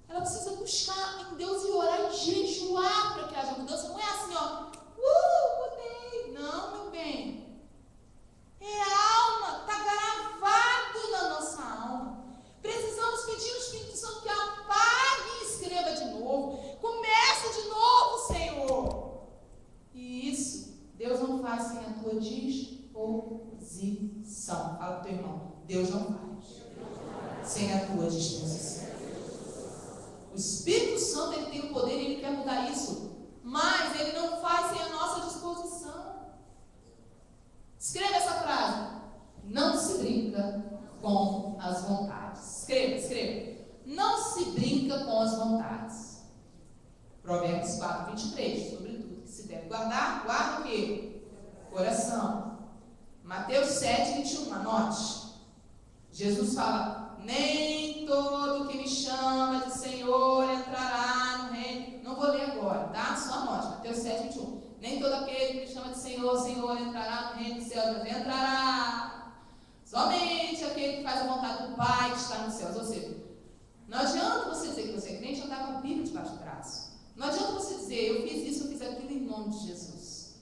Ela precisa buscar em Deus e orar e jejuar para que haja mudança. Não é assim, ó, mudei. Não, meu bem. É a alma, está gravado na nossa alma. Precisamos pedir ao Espírito Santo que apague e escreva de novo. Comece de novo, Senhor. E isso, Deus não faz sem a tua disposição. Fala para o teu irmão, Deus não faz sem a tua disposição. O Espírito Santo, ele tem o poder e ele quer mudar isso. Mas ele não faz sem a nossa disposição. Escreva essa frase. Não se brinca com as vontades. Escreva. Não se brinca com as vontades. Provérbios 4, 23. Sobre tudo que se deve guardar, guarda o quê? Coração. Mateus 7, 21. Anote. Jesus fala: nem todo que me chama de Senhor entrará no reino. Não vou ler agora, tá? Só anote. Mateus 7, 21. Nem todo aquele que me chama de Senhor, Senhor entrará no reino dos céus, mas entrará somente aquele que faz a vontade do Pai que está nos céus. Ou seja, não adianta você dizer que você é crente e andar com a Bíblia debaixo do braço. Não adianta você dizer, eu fiz isso, eu fiz nome de Jesus.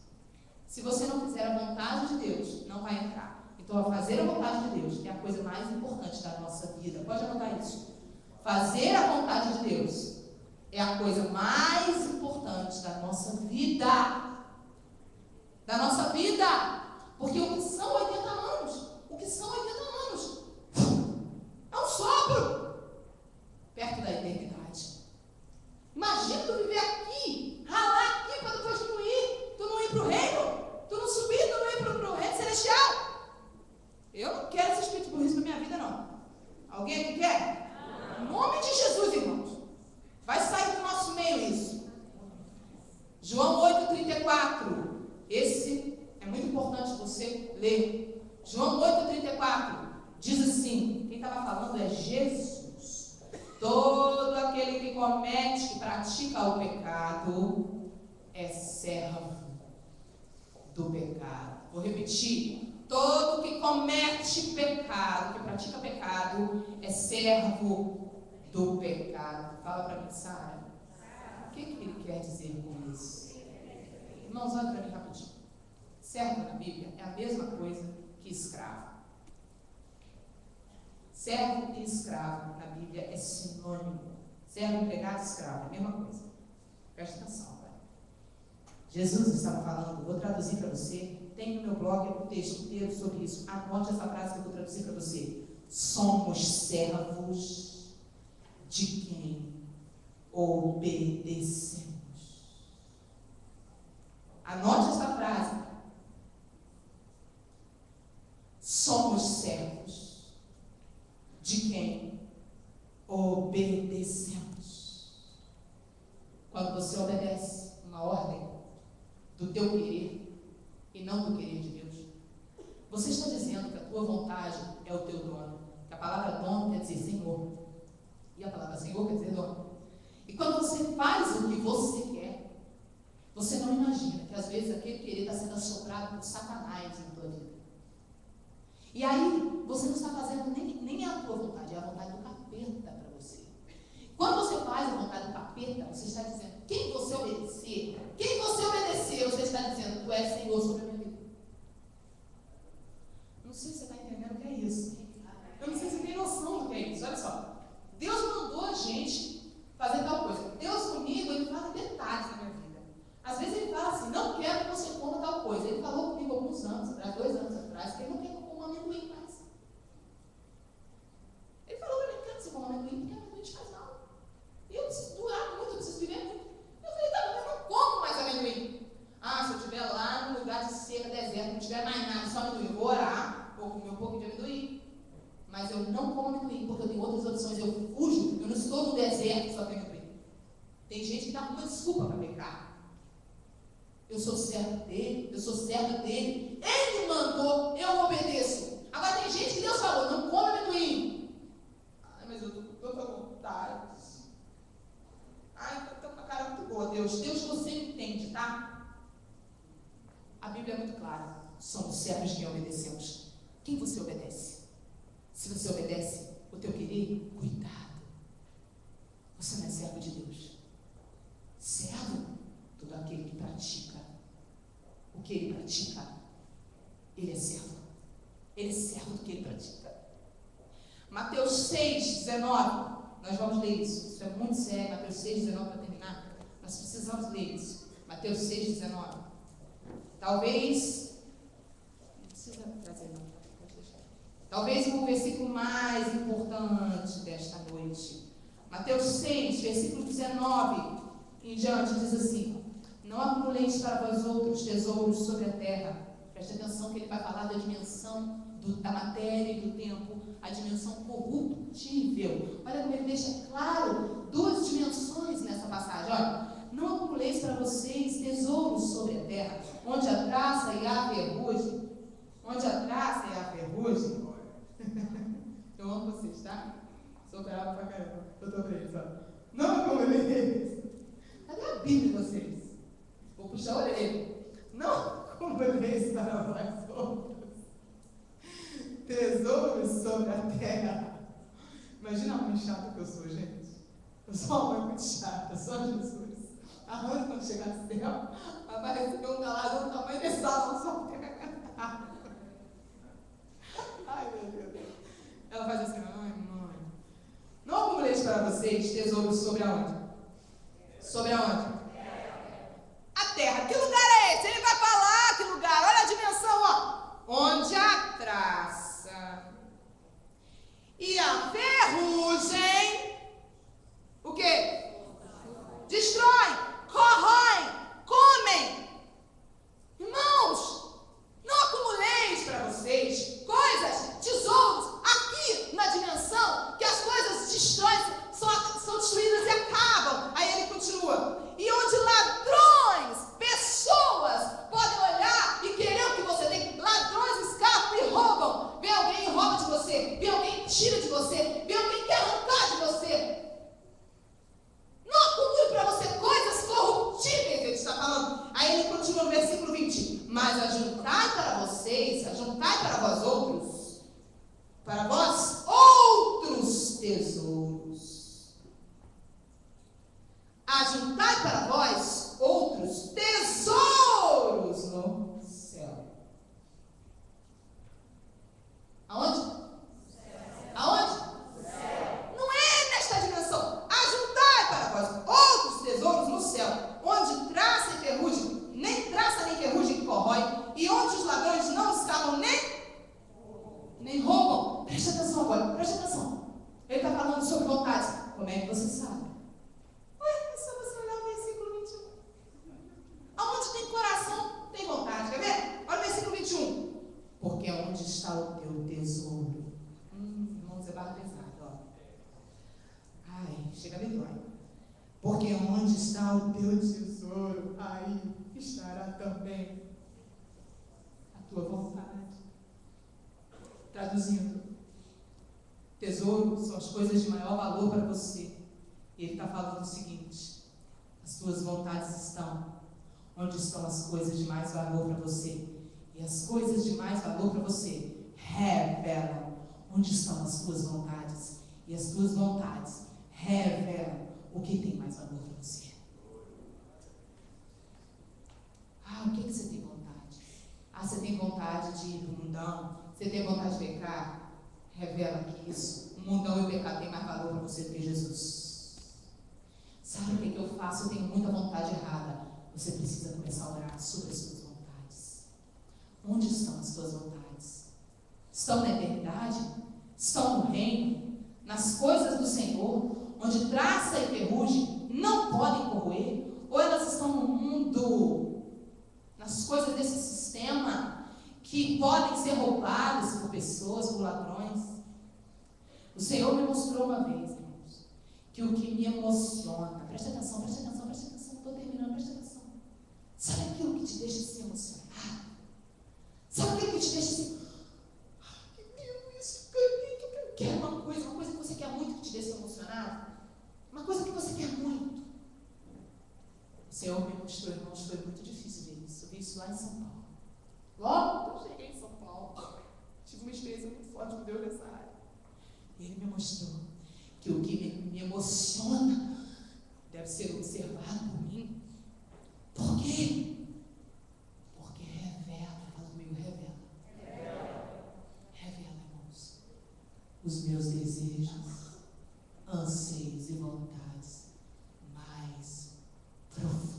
Se você não fizer a vontade de Deus, não vai entrar. Então, fazer a vontade de Deus é a coisa mais importante da nossa vida. Pode anotar isso. Fazer a vontade de Deus é a coisa mais importante da nossa vida. Da nossa vida. Porque o que são 80 anos? O que são 80 anos? É um sopro perto da eternidade. Imagina tu viver aqui, ralar aqui para depois tu não ir para o reino, tu não subir, tu não ir para o reino celestial. Eu não quero esse espírito por isso na minha vida, não. Alguém aqui quer? Em nome de Jesus, irmãos. Vai sair do nosso meio isso. João 8,34. Esse é muito importante você ler. João 8,34 diz assim: quem estava falando é Jesus. Todo aquele que comete, que pratica o pecado, é servo do pecado. Vou repetir. Todo que comete pecado, que pratica pecado, é servo do pecado. Fala para mim, Sara. O que ele quer dizer com isso? Irmãos, olha para mim rapidinho. Servo na Bíblia é a mesma coisa que escravo. Servo e escravo na Bíblia é sinônimo. Servo, empregado, escravo, é a mesma coisa. Presta atenção, pai. Jesus estava falando, vou traduzir para você. Tem no meu blog um texto inteiro sobre isso. Anote essa frase que eu vou traduzir para você. Somos servos de quem obedecemos. Anote essa frase. Somos servos de quem obedecemos. Quando você obedece uma ordem do teu querer e não do querer de Deus, você está dizendo que a tua vontade é o teu dono. Que a palavra dono quer dizer Senhor. E a palavra Senhor quer dizer dono. E quando você faz o que você quer, você não imagina que às vezes aquele querer está sendo assoprado por Satanás na tua vida. E aí, você não está fazendo nem a tua vontade, é a vontade do capeta para você. Quando você faz a vontade do capeta, você está dizendo, quem você obedecer, você está dizendo, tu és Senhor sobre a minha vida. Não sei se você está entendendo o que é isso. Eu não sei se você tem noção do que é isso. Olha só, Deus mandou a gente fazer tal coisa. Deus comigo, Ele fala detalhes na minha vida. Às vezes Ele fala assim, não quero que você coma tal coisa. Ele falou comigo alguns anos atrás, 2 anos atrás, que Ele não quer que eu coma amendoim mais. Ele falou para mim, não quero que você coma amendoim, porque amendoim te faz mal. E eu preciso durar muito, eu preciso viver muito. Eu falei, tá, mas eu não como mais amendoim. Ah, se eu estiver lá num lugar de seca, deserto, não tiver mais nada, só amendoim, eu vou orar, vou comer um pouco de amendoim. Mas eu não como amendoim, porque eu tenho outras opções, eu fujo, eu não estou no deserto só tem amendoim. Tem gente que dá uma desculpa para pecar. Eu sou servo dele, eu sou serva dele. Ele mandou, eu obedeço. Agora tem gente que Deus falou, não come amendoim. Ai, mas eu estou com tanta vontade. Ai, estou com a cara muito boa, Deus. Deus, você me entende, tá? A Bíblia é muito clara. Somos servos de quem obedecemos. Quem você obedece? Se você obedece o teu querer, cuidado. Você não é servo de Deus. Servo, todo aquele que pratica o que ele pratica, ele é servo. Ele é servo do que ele pratica. Mateus 6, 19. Nós vamos ler isso. Isso é muito sério. Mateus 6, 19 para terminar. Nós precisamos ler isso. Mateus 6, 19. Talvez. Não precisa trazer, não. Talvez o versículo mais importante desta noite. Mateus 6, versículo 19 em diante, diz assim: não acumuleis para vós outros tesouros sobre a terra. Preste atenção que ele vai falar da dimensão da matéria e do tempo, a dimensão corruptível. Olha como ele deixa claro 2 dimensões nessa passagem. Olha, não acumuleis para vocês tesouros sobre a terra, onde a traça e a ferrugem. Onde a traça e a ferrugem. Eu amo vocês, tá? Sou brava pra caramba. Eu tô pra eles, ó. Não acumuleis. Cadê a Bíblia de vocês? Vou puxar a orelha. Não acumuleis para vós outros tesouros sobre a terra. Imagina a mãe chata que eu sou, gente. Eu sou uma mãe muito chata, só Jesus. A Rony, quando chegar no céu, ela vai receber um galardão do tamanho desse salão só porque vai cantar. Ai, meu Deus. Ela faz assim, ai, mãe. Não acumuleis para vocês tesouros sobre aonde? Sobre aonde? A terra. Que lugar é esse? Ele vai falar que lugar. Olha a dimensão, ó. Onde a traça e a ferrugem, o quê? Destrói, corrói, comem. Irmãos, não acumuleis para vocês coisas, tesouros, aqui na dimensão, que as coisas destroem, são destruídas e acabam. Aí ele continua. E onde ladrões, pessoas, podem olhar e querer o que você tem. Ladrões escapam e roubam. Vê alguém e rouba de você. Vê alguém e tira de você. Vê alguém que quer arrancar de você. Não acumule para você coisas corruptíveis, ele está falando. Aí ele continua no versículo 20. Mas ajuntai para vocês, ajuntai para vós outros tesouros. Ajuntai para vós outros tesouros no céu. Aonde? Aonde? Não é nesta dimensão. Ajuntai para vós outros tesouros no céu, onde traça e ferrugem, nem traça nem ferrugem corrói, e onde os ladrões não escapam nem roubam. Preste atenção agora, preste atenção. Ele está falando sobre vontades. Como é que você sabe? É só você olhar o versículo 21. Aonde tem coração, tem vontade. Quer ver? Olha o versículo 21. Porque onde está o teu tesouro? Irmãos, é barra pesada, ó. Ai, chega a me dói. Porque onde está o teu tesouro, aí estará também a tua vontade. Traduzindo, tesouro são as coisas de maior valor para você. E ele está falando o seguinte: as tuas vontades estão onde estão as coisas de mais valor para você. E as coisas de mais valor para você revelam onde estão as tuas vontades. E as tuas vontades revelam o que tem mais valor para você. O que você tem vontade? Você tem vontade de ir para o mundão? Você tem vontade de pecar? Revela que isso, o mundão e o pecado tem mais valor para você do que Jesus. Sabe o que eu faço? Eu tenho muita vontade errada. Você precisa começar a orar sobre as suas vontades. Onde estão as suas vontades? Estão na eternidade? Estão no reino? Nas coisas do Senhor? Onde traça e ferrugem não podem corroer? Ou elas estão no mundo? Nas coisas desse sistema que podem ser roubadas por pessoas, por ladrões? O Senhor me mostrou uma vez, irmãos, que o que me emociona, preste atenção, estou terminando, preste atenção. Sabe aquilo que te deixa se emocionar? Sabe aquilo que te deixa assim, que lindo isso, que eu quero uma coisa que você quer muito que te deixa emocionado? Uma coisa que você quer muito. O Senhor me mostrou, irmãos, foi muito difícil ver isso. Eu vi isso lá em São Paulo. Logo que eu cheguei em São Paulo, tive uma experiência muito forte com Deus nessa área. E Ele me mostrou que o que me emociona deve ser observado por mim. Por quê? Porque revela, fala comigo, revela. Revela, irmãos, os meus desejos, anseios e vontades mais profundas.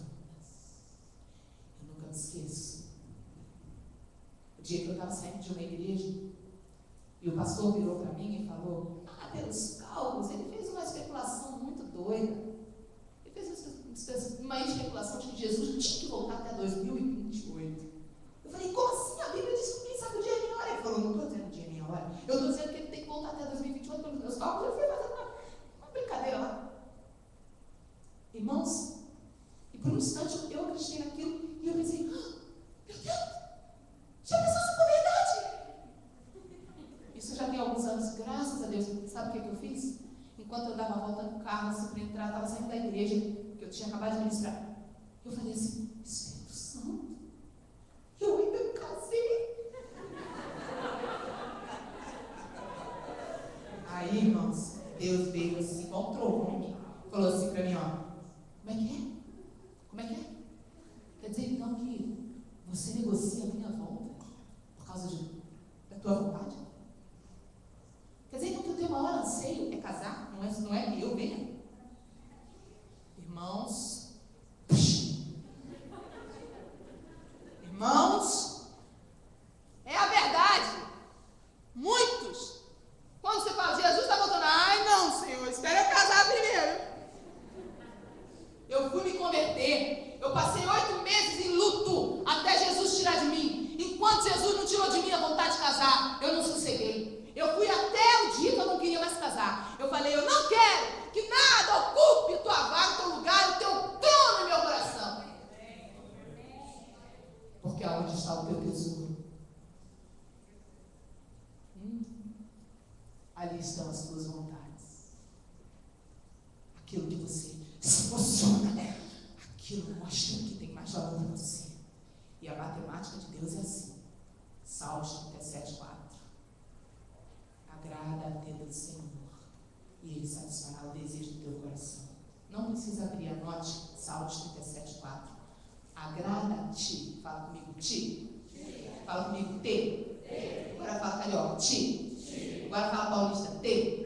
Eu nunca me esqueço. O dia que eu estava saindo de uma igreja, e o pastor virou para mim e falou: pelos cálculos, ele fez uma especulação muito doida. Ele fez uma especulação de que Jesus tinha que voltar até 2028. Eu falei: como assim? A Bíblia diz que ninguém sabe o dia nem a hora. Ele falou: não estou dizendo o dia nem a hora. Eu estou dizendo que ele tem que voltar até 2028 pelos meus cálculos. Eu fui fazer uma brincadeira lá. Irmãos, e por um instante eu acreditei naquilo e eu pensei: meu Deus, já pensou se for verdade? Isso já tem alguns anos, graças a Deus. Sabe o que eu fiz? Enquanto eu dava a volta no carro, assim, para entrar, estava saindo da igreja, que eu tinha acabado de ministrar. Eu falei assim: Espírito Santo, eu ainda não casei. Aí, irmãos, Deus veio assim, igual um trovão em mim. Falou assim para mim, ó: como é que é? então que você negocia a minha volta por causa da tua vontade? Quer dizer, então que o teu maior anseio é casar? Não é que eu venha? Irmãos, é a verdade. Muitos, quando você fala, Jesus está voltando, ai não, Senhor, espera eu casar primeiro. Eu fui me converter, eu passei 8 meses em luto até Jesus tirar de mim. Enquanto Jesus não tirou de mim a vontade de casar, eu não sosseguei. Eu fui até o dia que eu não queria mais casar. Eu falei, eu não quero que nada ocupe tua vaga, o teu lugar, o teu trono em meu coração. Porque aonde está o teu tesouro? Ali estão as tuas vontades. Aquilo que você se emociona, né? Aquilo mostra que tem mais valor para você. E a matemática de Deus é assim. Salmos 37:4. Agrada-te do Senhor, e Ele satisfará o desejo do teu coração. Não precisa abrir, anote Salmos 37:4. Agrada-te, fala comigo, ti. Fala comigo, te. Agora fala carioca, ti. Agora fala paulista, te.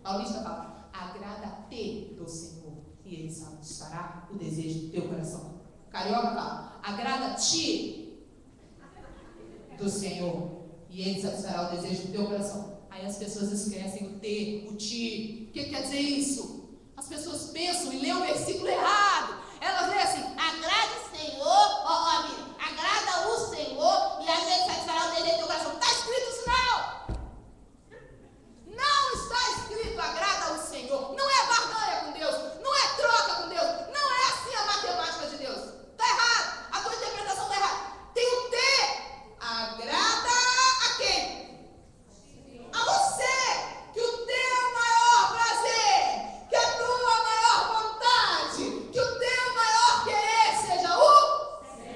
Paulista fala, agrada-te do Senhor, e Ele satisfará o desejo do teu coração. Carioca fala, agrada-te do Senhor, e Ele satisfará o desejo do teu coração. Aí as pessoas esquecem o te, o ti. O que quer dizer isso? As pessoas pensam e leem o versículo errado. Elas leem assim, agrada o Senhor, amigo, agrada o Senhor, e aí Ele satisfará o desejo do teu coração. Está escrito isso não? Não está escrito agrada o Senhor. Não é barganha com Deus, não é troca com Deus, não é assim a matemática de Deus. Está errado, a tua interpretação está errada. Tem o te, agrada a quem? A você, que o teu maior prazer, que a tua maior vontade, que o teu maior querer seja o...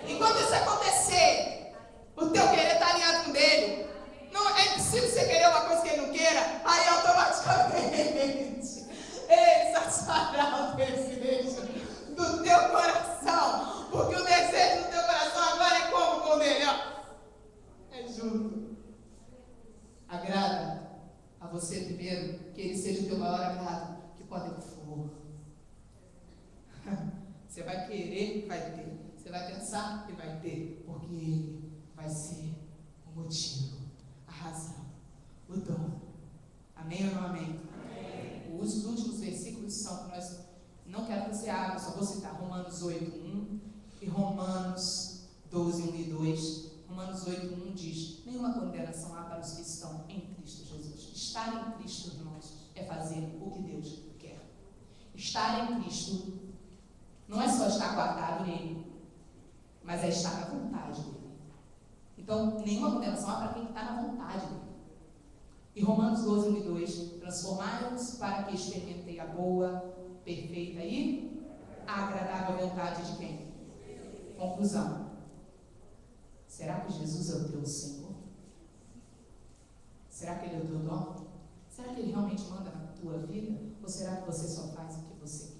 E quando isso acontecer, o teu querer está alinhado com o dele. Não é impossível você querer uma coisa que ele não queira, aí automaticamente ele satisfará o desejo do teu coração, porque o desejo do teu coração agora é como com o dele, ó. É junto. Agrada a você primeiro, que ele seja o teu maior agrado, que pode for. Você vai querer, vai ter. Você vai pensar e vai ter, porque ele vai ser o motivo, a razão, o dom. Amém ou não amém? Amém. Os últimos versículos são que nós, não quero que você abra, só vou citar Romanos 8:1 e Romanos 12:1-2. Romanos 8:1 diz, nenhuma condenação há para os que estão em Cristo Jesus. Estar em Cristo, irmãos, é fazer o que Deus quer. Estar em Cristo não é só estar guardado nele, mas é estar na vontade dele. Então, nenhuma condenação há para quem está na vontade dele. E Romanos 12:2, transformai-vos para que experimentei a boa, perfeita e agradável vontade de quem? Conclusão. Será que Jesus é o teu Senhor? Será que Ele é o teu dono? Será que Ele realmente manda na tua vida? Ou será que você só faz o que você quer?